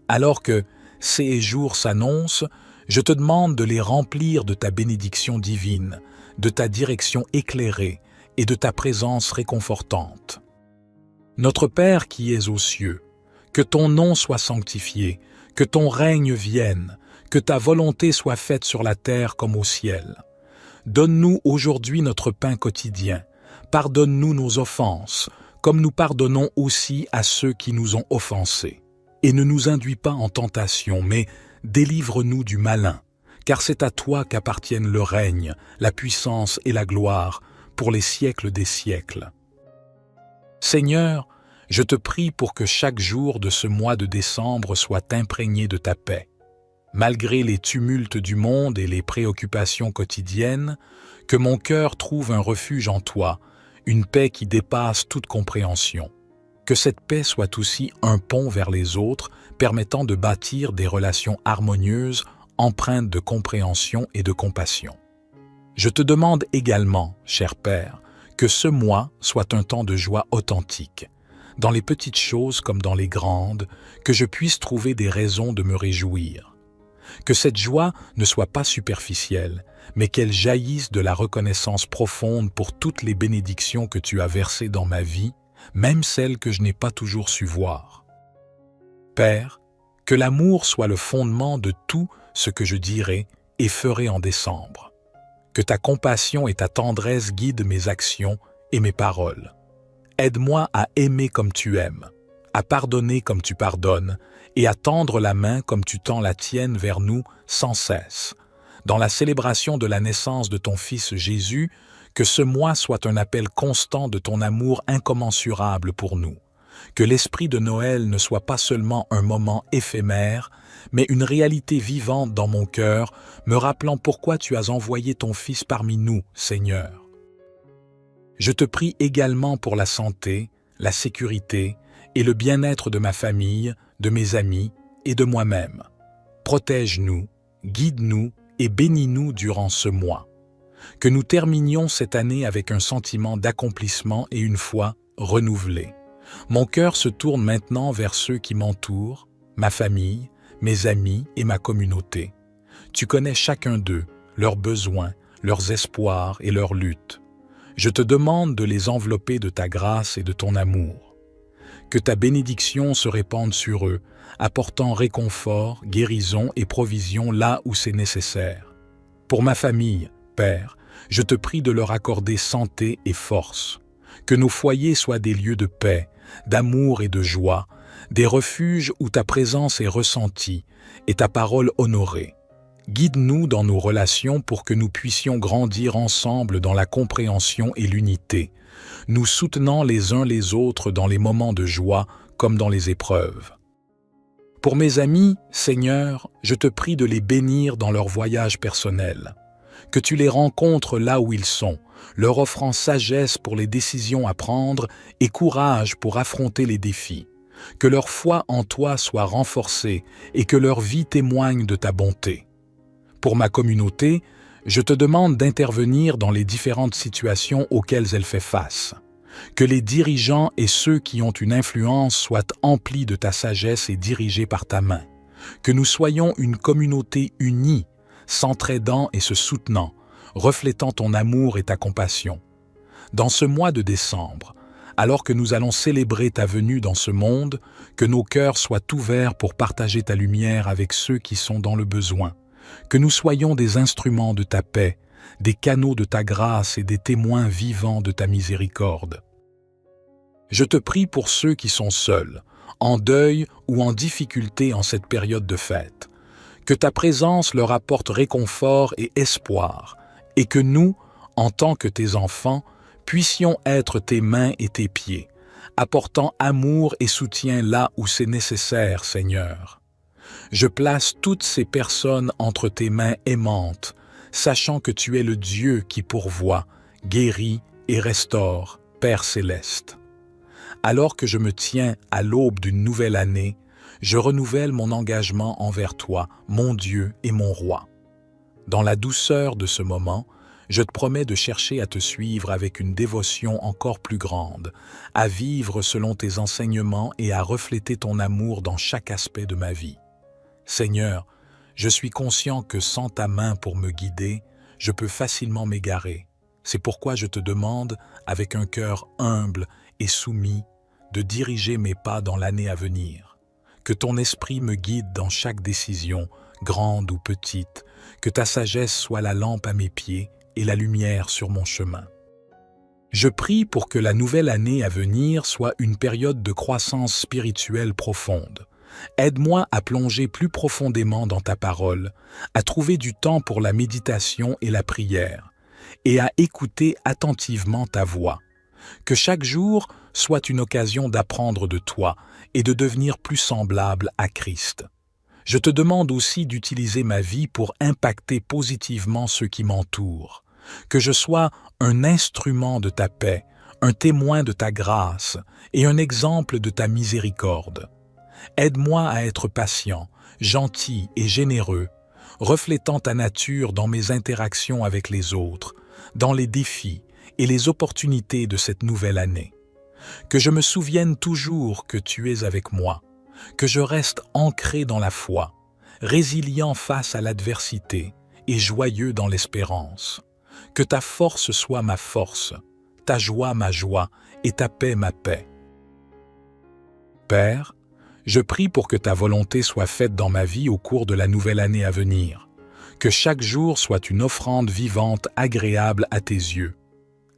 Speaker 1: Alors que ces jours s'annoncent, je te demande de les remplir de ta bénédiction divine, de ta direction éclairée et de ta présence réconfortante. Notre Père qui es aux cieux, que ton nom soit sanctifié, que ton règne vienne, que ta volonté soit faite sur la terre comme au ciel. Donne-nous aujourd'hui notre pain quotidien. Pardonne-nous nos offenses, comme nous pardonnons aussi à ceux qui nous ont offensés. Et ne nous induis pas en tentation, mais délivre-nous du malin, car c'est à toi qu'appartiennent le règne, la puissance et la gloire, pour les siècles des siècles. Seigneur, je te prie pour que chaque jour de ce mois de décembre soit imprégné de ta paix. Malgré les tumultes du monde et les préoccupations quotidiennes, que mon cœur trouve un refuge en toi, une paix qui dépasse toute compréhension. Que cette paix soit aussi un pont vers les autres, permettant de bâtir des relations harmonieuses, empreintes de compréhension et de compassion. Je te demande également, cher Père, que ce mois soit un temps de joie authentique, dans les petites choses comme dans les grandes, que je puisse trouver des raisons de me réjouir. Que cette joie ne soit pas superficielle, mais qu'elle jaillisse de la reconnaissance profonde pour toutes les bénédictions que tu as versées dans ma vie, même celles que je n'ai pas toujours su voir. Père, que l'amour soit le fondement de tout ce que je dirai et ferai en décembre. Que ta compassion et ta tendresse guident mes actions et mes paroles. Aide-moi à aimer comme tu aimes, à pardonner comme tu pardonnes, et à tendre la main comme tu tends la tienne vers nous sans cesse. Dans la célébration de la naissance de ton Fils Jésus, que ce mois soit un appel constant de ton amour incommensurable pour nous. Que l'esprit de Noël ne soit pas seulement un moment éphémère, mais une réalité vivante dans mon cœur, me rappelant pourquoi tu as envoyé ton Fils parmi nous, Seigneur. Je te prie également pour la santé, la sécurité et le bien-être de ma famille, de mes amis et de moi-même. Protège-nous, guide-nous et bénis-nous durant ce mois. Que nous terminions cette année avec un sentiment d'accomplissement et une foi renouvelée. Mon cœur se tourne maintenant vers ceux qui m'entourent, ma famille, mes amis et ma communauté. Tu connais chacun d'eux, leurs besoins, leurs espoirs et leurs luttes. Je te demande de les envelopper de ta grâce et de ton amour. Que ta bénédiction se répande sur eux, apportant réconfort, guérison et provision là où c'est nécessaire. Pour ma famille, Père, je te prie de leur accorder santé et force. Que nos foyers soient des lieux de paix, d'amour et de joie, des refuges où ta présence est ressentie et ta parole honorée. Guide-nous dans nos relations pour que nous puissions grandir ensemble dans la compréhension et l'unité, nous soutenant les uns les autres dans les moments de joie comme dans les épreuves. Pour mes amis, Seigneur, je te prie de les bénir dans leur voyage personnel. Que tu les rencontres là où ils sont, leur offrant sagesse pour les décisions à prendre et courage pour affronter les défis. Que leur foi en toi soit renforcée et que leur vie témoigne de ta bonté. Pour ma communauté, je te demande d'intervenir dans les différentes situations auxquelles elle fait face. Que les dirigeants et ceux qui ont une influence soient emplis de ta sagesse et dirigés par ta main. Que nous soyons une communauté unie, s'entraidant et se soutenant, reflétant ton amour et ta compassion. Dans ce mois de décembre, alors que nous allons célébrer ta venue dans ce monde, que nos cœurs soient ouverts pour partager ta lumière avec ceux qui sont dans le besoin. Que nous soyons des instruments de ta paix, des canaux de ta grâce et des témoins vivants de ta miséricorde. Je te prie pour ceux qui sont seuls, en deuil ou en difficulté en cette période de fête. Que ta présence leur apporte réconfort et espoir, et que nous, en tant que tes enfants, puissions être tes mains et tes pieds, apportant amour et soutien là où c'est nécessaire, Seigneur. Je place toutes ces personnes entre tes mains aimantes, sachant que tu es le Dieu qui pourvoit, guérit et restaure, Père céleste. Alors que je me tiens à l'aube d'une nouvelle année, je renouvelle mon engagement envers toi, mon Dieu et mon Roi. Dans la douceur de ce moment, je te promets de chercher à te suivre avec une dévotion encore plus grande, à vivre selon tes enseignements et à refléter ton amour dans chaque aspect de ma vie. Seigneur, je suis conscient que sans ta main pour me guider, je peux facilement m'égarer. C'est pourquoi je te demande, avec un cœur humble et soumis, de diriger mes pas dans l'année à venir. Que ton esprit me guide dans chaque décision, grande ou petite, que ta sagesse soit la lampe à mes pieds et la lumière sur mon chemin. Je prie pour que la nouvelle année à venir soit une période de croissance spirituelle profonde. Aide-moi à plonger plus profondément dans ta parole, à trouver du temps pour la méditation et la prière, et à écouter attentivement ta voix. Que chaque jour soit une occasion d'apprendre de toi et de devenir plus semblable à Christ. Je te demande aussi d'utiliser ma vie pour impacter positivement ceux qui m'entourent. Que je sois un instrument de ta paix, un témoin de ta grâce et un exemple de ta miséricorde. Aide-moi à être patient, gentil et généreux, reflétant ta nature dans mes interactions avec les autres, dans les défis et les opportunités de cette nouvelle année. Que je me souvienne toujours que tu es avec moi, que je reste ancré dans la foi, résilient face à l'adversité et joyeux dans l'espérance. Que ta force soit ma force, ta joie ma joie et ta paix ma paix. Père, je prie pour que ta volonté soit faite dans ma vie au cours de la nouvelle année à venir, que chaque jour soit une offrande vivante agréable à tes yeux.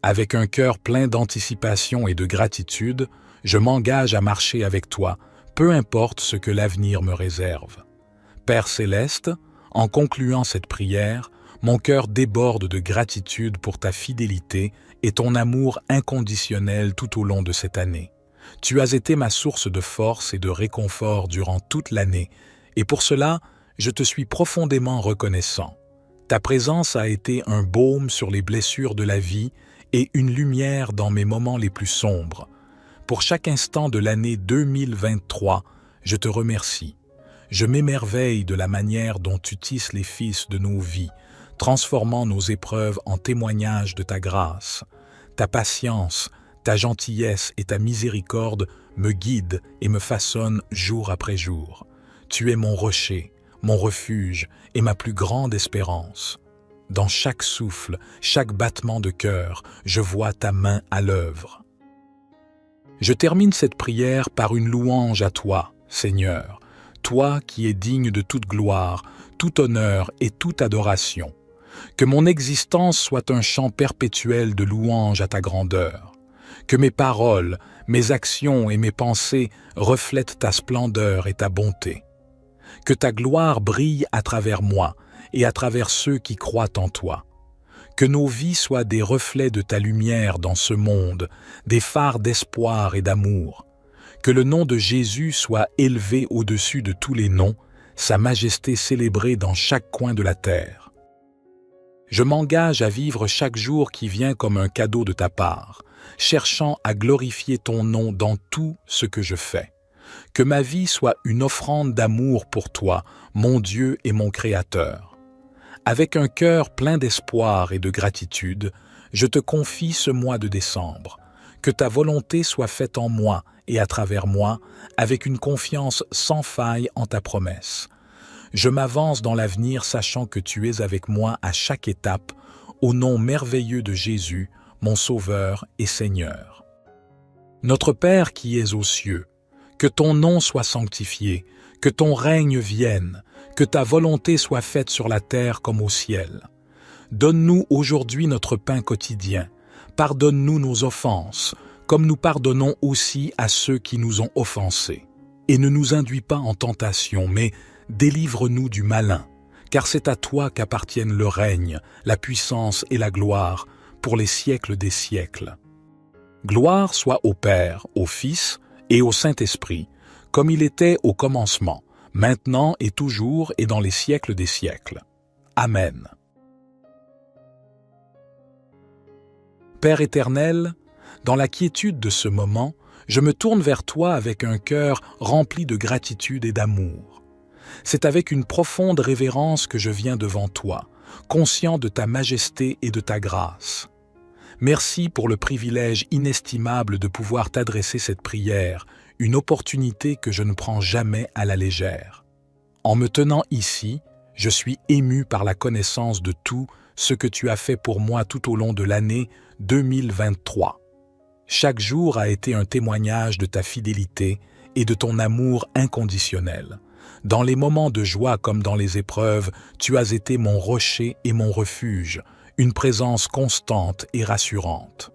Speaker 1: Avec un cœur plein d'anticipation et de gratitude, je m'engage à marcher avec toi, peu importe ce que l'avenir me réserve. Père céleste, en concluant cette prière, mon cœur déborde de gratitude pour ta fidélité et ton amour inconditionnel tout au long de cette année. Tu as été ma source de force et de réconfort durant toute l'année, et pour cela, je te suis profondément reconnaissant. Ta présence a été un baume sur les blessures de la vie et une lumière dans mes moments les plus sombres. Pour chaque instant de l'année 2023, je te remercie. Je m'émerveille de la manière dont tu tisses les fils de nos vies, transformant nos épreuves en témoignages de ta grâce. Ta patience, ta gentillesse et ta miséricorde me guident et me façonnent jour après jour. Tu es mon rocher, mon refuge et ma plus grande espérance. Dans chaque souffle, chaque battement de cœur, je vois ta main à l'œuvre. Je termine cette prière par une louange à toi, Seigneur, toi qui es digne de toute gloire, tout honneur et toute adoration. Que mon existence soit un chant perpétuel de louange à ta grandeur. Que mes paroles, mes actions et mes pensées reflètent ta splendeur et ta bonté. Que ta gloire brille à travers moi et à travers ceux qui croient en toi. Que nos vies soient des reflets de ta lumière dans ce monde, des phares d'espoir et d'amour. Que le nom de Jésus soit élevé au-dessus de tous les noms, sa majesté célébrée dans chaque coin de la terre. Je m'engage à vivre chaque jour qui vient comme un cadeau de ta part, cherchant à glorifier ton nom dans tout ce que je fais. Que ma vie soit une offrande d'amour pour toi, mon Dieu et mon Créateur. Avec un cœur plein d'espoir et de gratitude, je te confie ce mois de décembre. Que ta volonté soit faite en moi et à travers moi, avec une confiance sans faille en ta promesse. Je m'avance dans l'avenir sachant que tu es avec moi à chaque étape, au nom merveilleux de Jésus, mon Sauveur et Seigneur. Notre Père qui es aux cieux, que ton nom soit sanctifié, que ton règne vienne, que ta volonté soit faite sur la terre comme au ciel. Donne-nous aujourd'hui notre pain quotidien. Pardonne-nous nos offenses, comme nous pardonnons aussi à ceux qui nous ont offensés. Et ne nous induis pas en tentation, mais délivre-nous du malin, car c'est à toi qu'appartiennent le règne, la puissance et la gloire, pour les siècles des siècles. Gloire soit au Père, au Fils et au Saint-Esprit, comme il était au commencement, maintenant et toujours et dans les siècles des siècles. Amen. Père éternel, dans la quiétude de ce moment, je me tourne vers toi avec un cœur rempli de gratitude et d'amour. C'est avec une profonde révérence que je viens devant toi, conscient de ta majesté et de ta grâce. Merci pour le privilège inestimable de pouvoir t'adresser cette prière, une opportunité que je ne prends jamais à la légère. En me tenant ici, je suis ému par la connaissance de tout ce que tu as fait pour moi tout au long de l'année 2023. Chaque jour a été un témoignage de ta fidélité et de ton amour inconditionnel. Dans les moments de joie comme dans les épreuves, tu as été mon rocher et mon refuge, une présence constante et rassurante.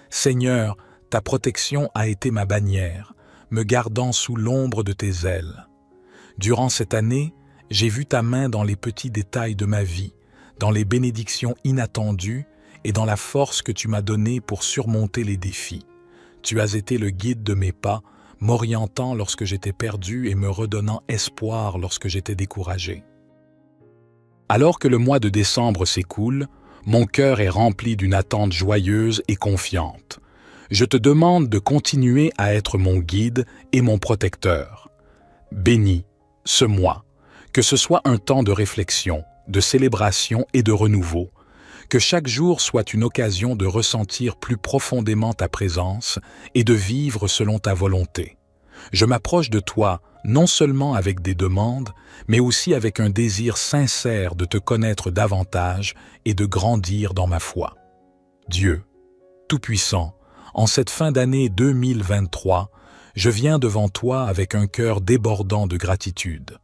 Speaker 1: Seigneur, ta protection a été ma bannière, me gardant sous l'ombre de tes ailes. Durant cette année, j'ai vu ta main dans les petits détails de ma vie, dans les bénédictions inattendues et dans la force que tu m'as donnée pour surmonter les défis. Tu as été le guide de mes pas, m'orientant lorsque j'étais perdu et me redonnant espoir lorsque j'étais découragé. Alors que le mois de décembre s'écoule, mon cœur est rempli d'une attente joyeuse et confiante. Je te demande de continuer à être mon guide et mon protecteur. Bénis ce mois, que ce soit un temps de réflexion, de célébration et de renouveau, que chaque jour soit une occasion de ressentir plus profondément ta présence et de vivre selon ta volonté. Je m'approche de toi non seulement avec des demandes, mais aussi avec un désir sincère de te connaître davantage et de grandir dans ma foi. Dieu, Tout-Puissant, en cette fin d'année 2023, je viens devant toi avec un cœur débordant de gratitude.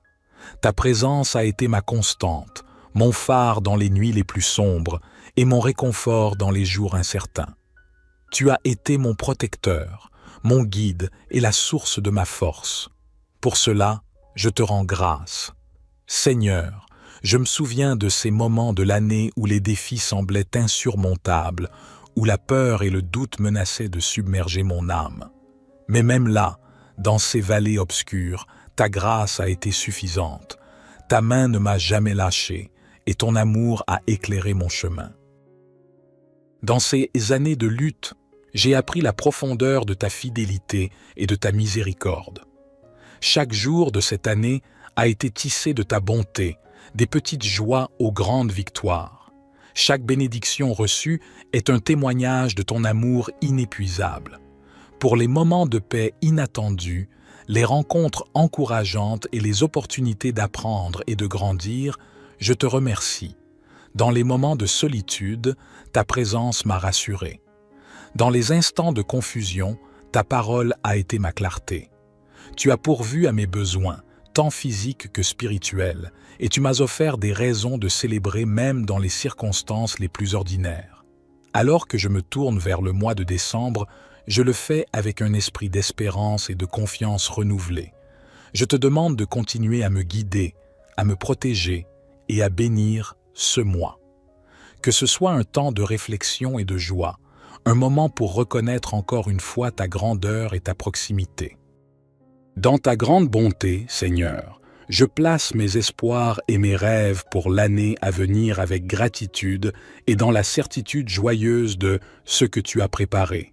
Speaker 1: Ta présence a été ma constante, mon phare dans les nuits les plus sombres et mon réconfort dans les jours incertains. Tu as été mon protecteur, mon guide et la source de ma force. Pour cela, je te rends grâce. Seigneur, je me souviens de ces moments de l'année où les défis semblaient insurmontables, où la peur et le doute menaçaient de submerger mon âme. Mais même là, dans ces vallées obscures, ta grâce a été suffisante. Ta main ne m'a jamais lâché et ton amour a éclairé mon chemin. Dans ces années de lutte, j'ai appris la profondeur de ta fidélité et de ta miséricorde. Chaque jour de cette année a été tissé de ta bonté, des petites joies aux grandes victoires. Chaque bénédiction reçue est un témoignage de ton amour inépuisable. Pour les moments de paix inattendus, les rencontres encourageantes et les opportunités d'apprendre et de grandir, je te remercie. Dans les moments de solitude, ta présence m'a rassuré. Dans les instants de confusion, ta parole a été ma clarté. Tu as pourvu à mes besoins, tant physiques que spirituels, et tu m'as offert des raisons de célébrer même dans les circonstances les plus ordinaires. Alors que je me tourne vers le mois de décembre, je le fais avec un esprit d'espérance et de confiance renouvelé. Je te demande de continuer à me guider, à me protéger et à bénir ce mois. Que ce soit un temps de réflexion et de joie, un moment pour reconnaître encore une fois ta grandeur et ta proximité. Dans ta grande bonté, Seigneur, je place mes espoirs et mes rêves pour l'année à venir avec gratitude et dans la certitude joyeuse de ce que tu as préparé.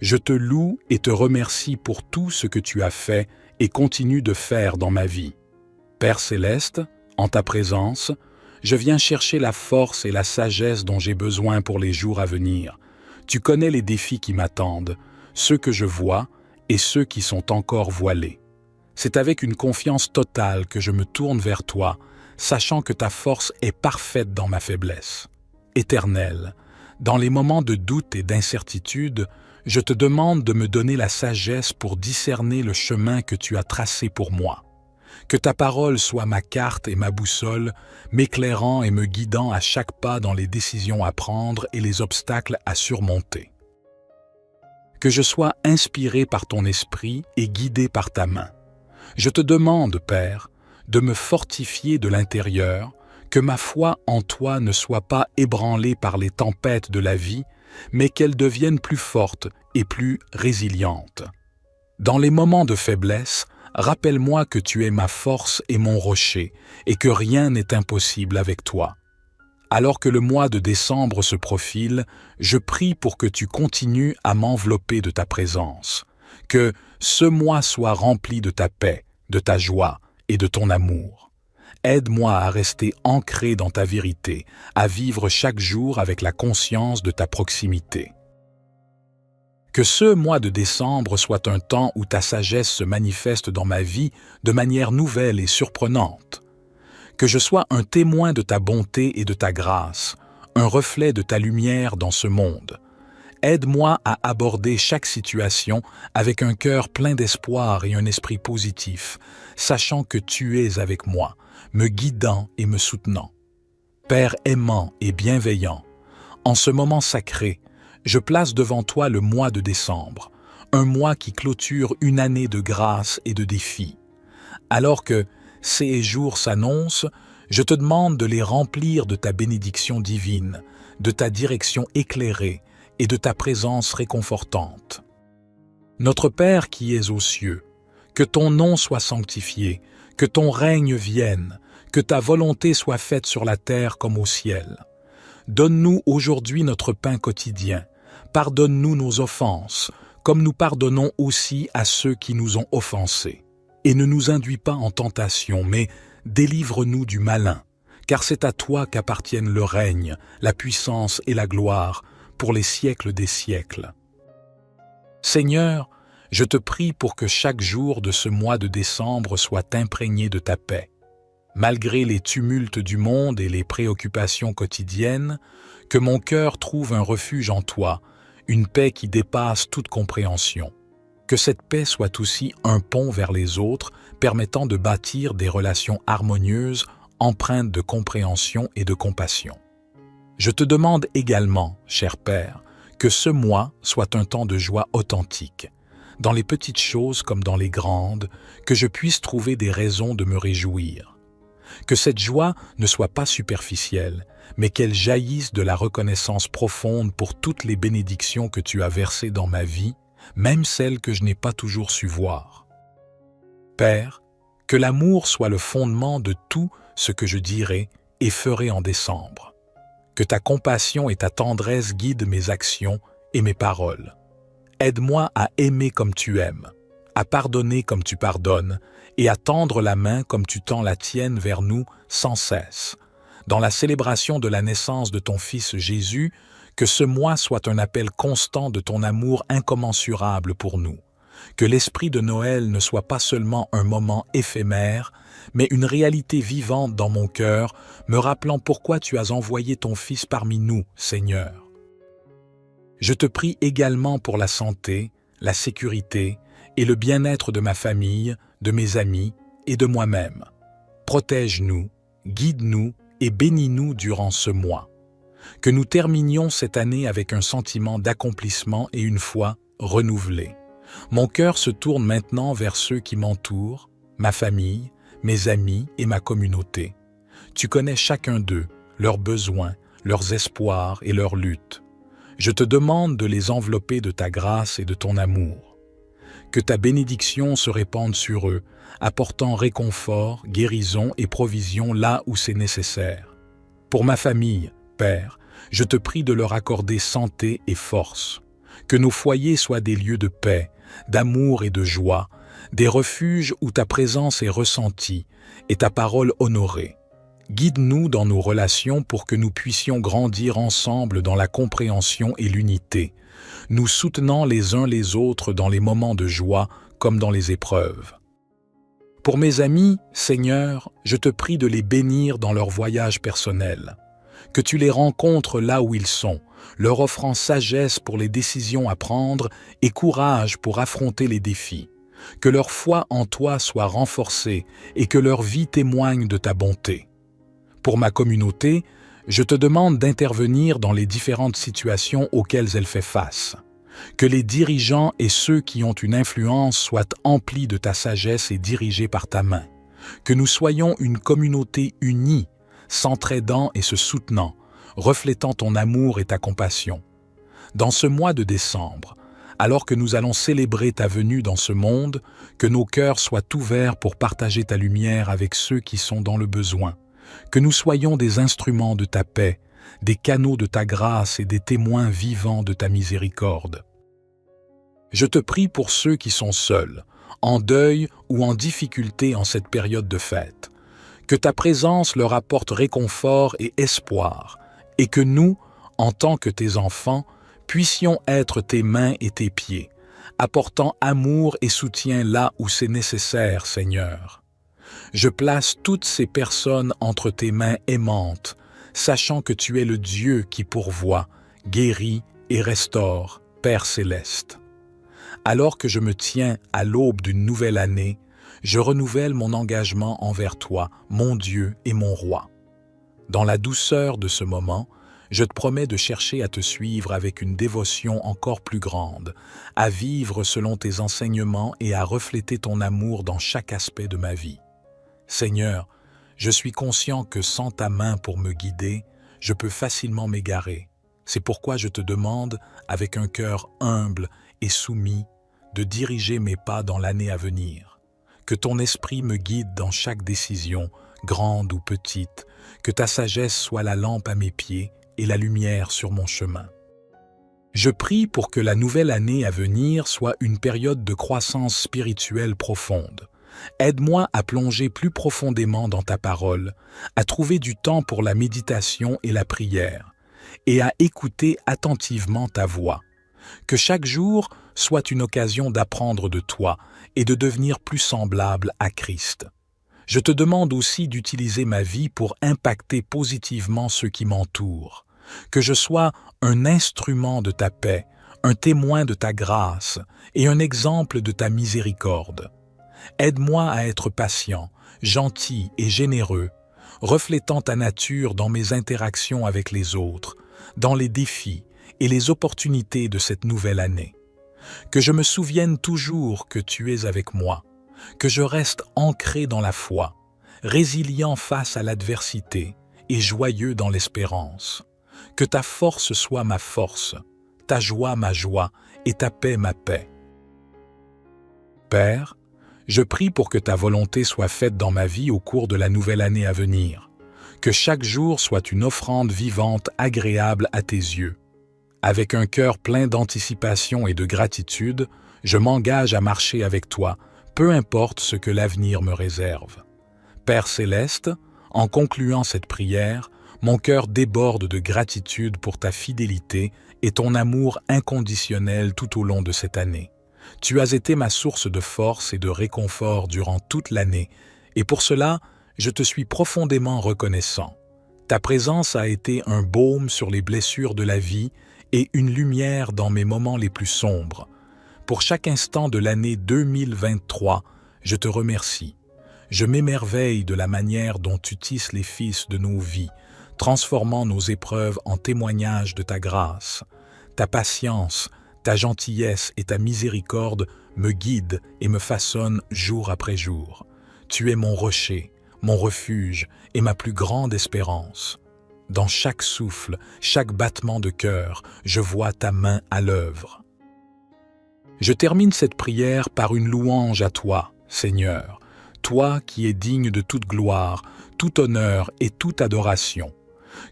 Speaker 1: Je te loue et te remercie pour tout ce que tu as fait et continues de faire dans ma vie. Père céleste, en ta présence, je viens chercher la force et la sagesse dont j'ai besoin pour les jours à venir. Tu connais les défis qui m'attendent, ceux que je vois et ceux qui sont encore voilés. C'est avec une confiance totale que je me tourne vers toi, sachant que ta force est parfaite dans ma faiblesse. Éternel, dans les moments de doute et d'incertitude, je te demande de me donner la sagesse pour discerner le chemin que tu as tracé pour moi. Que ta parole soit ma carte et ma boussole, m'éclairant et me guidant à chaque pas dans les décisions à prendre et les obstacles à surmonter. Que je sois inspiré par ton esprit et guidé par ta main. Je te demande, Père, de me fortifier de l'intérieur, que ma foi en toi ne soit pas ébranlée par les tempêtes de la vie, mais qu'elle devienne plus forte et plus résiliente. Dans les moments de faiblesse, rappelle-moi que tu es ma force et mon rocher, et que rien n'est impossible avec toi. Alors que le mois de décembre se profile, je prie pour que tu continues à m'envelopper de ta présence, que ce mois soit rempli de ta paix, de ta joie et de ton amour. Aide-moi à rester ancré dans ta vérité, à vivre chaque jour avec la conscience de ta proximité. Que ce mois de décembre soit un temps où ta sagesse se manifeste dans ma vie de manière nouvelle et surprenante. Que je sois un témoin de ta bonté et de ta grâce, un reflet de ta lumière dans ce monde. Aide-moi à aborder chaque situation avec un cœur plein d'espoir et un esprit positif, sachant que tu es avec moi, me guidant et me soutenant. Père aimant et bienveillant, en ce moment sacré, je place devant toi le mois de décembre, un mois qui clôture une année de grâce et de défis. Alors que ces jours s'annoncent, je te demande de les remplir de ta bénédiction divine, de ta direction éclairée et de ta présence réconfortante. Notre Père qui es aux cieux, que ton nom soit sanctifié, que ton règne vienne, que ta volonté soit faite sur la terre comme au ciel. Donne-nous aujourd'hui notre pain quotidien. Pardonne-nous nos offenses, comme nous pardonnons aussi à ceux qui nous ont offensés. Et ne nous induis pas en tentation, mais délivre-nous du malin, car c'est à toi qu'appartiennent le règne, la puissance et la gloire, pour les siècles des siècles. Seigneur, je te prie pour que chaque jour de ce mois de décembre soit imprégné de ta paix. Malgré les tumultes du monde et les préoccupations quotidiennes, que mon cœur trouve un refuge en toi, une paix qui dépasse toute compréhension. Que cette paix soit aussi un pont vers les autres, permettant de bâtir des relations harmonieuses, empreintes de compréhension et de compassion. Je te demande également, cher Père, que ce mois soit un temps de joie authentique, dans les petites choses comme dans les grandes, que je puisse trouver des raisons de me réjouir. Que cette joie ne soit pas superficielle, mais qu'elle jaillisse de la reconnaissance profonde pour toutes les bénédictions que tu as versées dans ma vie, même celles que je n'ai pas toujours su voir. Père, que l'amour soit le fondement de tout ce que je dirai et ferai en décembre. Que ta compassion et ta tendresse guident mes actions et mes paroles. Aide-moi à aimer comme tu aimes, à pardonner comme tu pardonnes, et à tendre la main comme tu tends la tienne vers nous sans cesse. Dans la célébration de la naissance de ton Fils Jésus, que ce mois soit un appel constant de ton amour incommensurable pour nous. Que l'esprit de Noël ne soit pas seulement un moment éphémère, mais une réalité vivante dans mon cœur, me rappelant pourquoi tu as envoyé ton Fils parmi nous, Seigneur. Je te prie également pour la santé, la sécurité et le bien-être de ma famille, de mes amis et de moi-même. Protège-nous, guide-nous et bénis-nous durant ce mois. Que nous terminions cette année avec un sentiment d'accomplissement et une foi renouvelée. Mon cœur se tourne maintenant vers ceux qui m'entourent, ma famille, mes amis et ma communauté. Tu connais chacun d'eux, leurs besoins, leurs espoirs et leurs luttes. Je te demande de les envelopper de ta grâce et de ton amour. Que ta bénédiction se répande sur eux, apportant réconfort, guérison et provision là où c'est nécessaire. Pour ma famille, Père, je te prie de leur accorder santé et force. Que nos foyers soient des lieux de paix, d'amour et de joie, des refuges où ta présence est ressentie et ta parole honorée. Guide-nous dans nos relations pour que nous puissions grandir ensemble dans la compréhension et l'unité, nous soutenant les uns les autres dans les moments de joie comme dans les épreuves. Pour mes amis, Seigneur, je te prie de les bénir dans leur voyage personnel. Que tu les rencontres là où ils sont, leur offrant sagesse pour les décisions à prendre et courage pour affronter les défis. Que leur foi en toi soit renforcée et que leur vie témoigne de ta bonté. Pour ma communauté, je te demande d'intervenir dans les différentes situations auxquelles elle fait face. Que les dirigeants et ceux qui ont une influence soient emplis de ta sagesse et dirigés par ta main. Que nous soyons une communauté unie, s'entraidant et se soutenant, reflétant ton amour et ta compassion. Dans ce mois de décembre, alors que nous allons célébrer ta venue dans ce monde, que nos cœurs soient ouverts pour partager ta lumière avec ceux qui sont dans le besoin. Que nous soyons des instruments de ta paix, des canaux de ta grâce et des témoins vivants de ta miséricorde. Je te prie pour ceux qui sont seuls, en deuil ou en difficulté en cette période de fête. Que ta présence leur apporte réconfort et espoir, et que nous, en tant que tes enfants, puissions être tes mains et tes pieds, apportant amour et soutien là où c'est nécessaire, Seigneur. Je place toutes ces personnes entre tes mains aimantes, sachant que tu es le Dieu qui pourvoit, guérit et restaure, Père céleste. Alors que je me tiens à l'aube d'une nouvelle année, je renouvelle mon engagement envers toi, mon Dieu et mon Roi. Dans la douceur de ce moment, je te promets de chercher à te suivre avec une dévotion encore plus grande, à vivre selon tes enseignements et à refléter ton amour dans chaque aspect de ma vie. Seigneur, je suis conscient que sans ta main pour me guider, je peux facilement m'égarer. C'est pourquoi je te demande, avec un cœur humble et soumis, de diriger mes pas dans l'année à venir. Que ton esprit me guide dans chaque décision, grande ou petite, que ta sagesse soit la lampe à mes pieds et la lumière sur mon chemin. Je prie pour que la nouvelle année à venir soit une période de croissance spirituelle profonde. Aide-moi à plonger plus profondément dans ta parole, à trouver du temps pour la méditation et la prière, et à écouter attentivement ta voix. Que chaque jour soit une occasion d'apprendre de toi et de devenir plus semblable à Christ. Je te demande aussi d'utiliser ma vie pour impacter positivement ceux qui m'entourent. Que je sois un instrument de ta paix, un témoin de ta grâce et un exemple de ta miséricorde. Aide-moi à être patient, gentil et généreux, reflétant ta nature dans mes interactions avec les autres, dans les défis et les opportunités de cette nouvelle année. Que je me souvienne toujours que tu es avec moi, que je reste ancré dans la foi, résilient face à l'adversité et joyeux dans l'espérance. Que ta force soit ma force, ta joie ma joie et ta paix ma paix. Père, je prie pour que ta volonté soit faite dans ma vie au cours de la nouvelle année à venir, que chaque jour soit une offrande vivante agréable à tes yeux. Avec un cœur plein d'anticipation et de gratitude, je m'engage à marcher avec toi, peu importe ce que l'avenir me réserve. Père céleste, en concluant cette prière, mon cœur déborde de gratitude pour ta fidélité et ton amour inconditionnel tout au long de cette année. Tu as été ma source de force et de réconfort durant toute l'année, et pour cela, je te suis profondément reconnaissant. Ta présence a été un baume sur les blessures de la vie et une lumière dans mes moments les plus sombres. Pour chaque instant de l'année 2023, je te remercie. Je m'émerveille de la manière dont tu tisses les fils de nos vies, transformant nos épreuves en témoignages de ta grâce. Ta patience, ta gentillesse et ta miséricorde me guident et me façonnent jour après jour. Tu es mon rocher, mon refuge et ma plus grande espérance. Dans chaque souffle, chaque battement de cœur, je vois ta main à l'œuvre. Je termine cette prière par une louange à toi, Seigneur, toi qui es digne de toute gloire, tout honneur et toute adoration.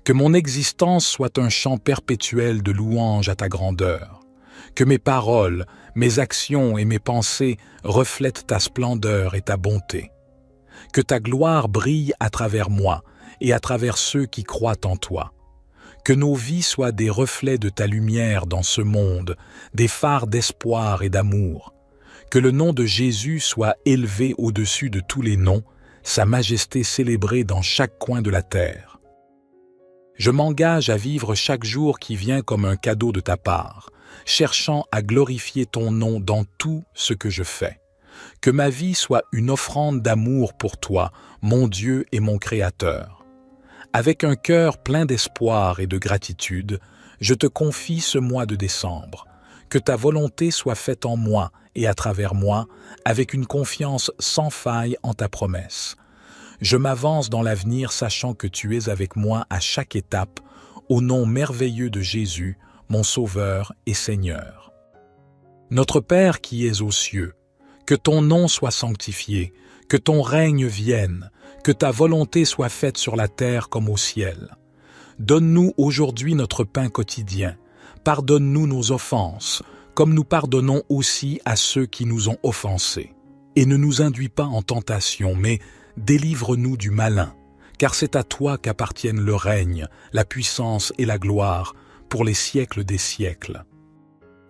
Speaker 1: Que mon existence soit un chant perpétuel de louange à ta grandeur. Que mes paroles, mes actions et mes pensées reflètent ta splendeur et ta bonté. Que ta gloire brille à travers moi et à travers ceux qui croient en toi. Que nos vies soient des reflets de ta lumière dans ce monde, des phares d'espoir et d'amour. Que le nom de Jésus soit élevé au-dessus de tous les noms, sa majesté célébrée dans chaque coin de la terre. Je m'engage à vivre chaque jour qui vient comme un cadeau de ta part, cherchant à glorifier ton nom dans tout ce que je fais. Que ma vie soit une offrande d'amour pour toi, mon Dieu et mon Créateur. Avec un cœur plein d'espoir et de gratitude, je te confie ce mois de décembre. Que ta volonté soit faite en moi et à travers moi, avec une confiance sans faille en ta promesse. Je m'avance dans l'avenir sachant que tu es avec moi à chaque étape, au nom merveilleux de Jésus, mon Sauveur et Seigneur. Notre Père qui es aux cieux, que ton nom soit sanctifié, que ton règne vienne, que ta volonté soit faite sur la terre comme au ciel. Donne-nous aujourd'hui notre pain quotidien. Pardonne-nous nos offenses, comme nous pardonnons aussi à ceux qui nous ont offensés. Et ne nous induis pas en tentation, mais délivre-nous du malin, car c'est à toi qu'appartiennent le règne, la puissance et la gloire, pour les siècles des siècles.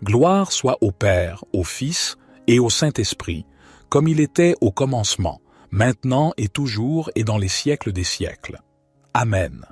Speaker 1: Gloire soit au Père, au Fils et au Saint-Esprit, comme il était au commencement, maintenant et toujours et dans les siècles des siècles. Amen.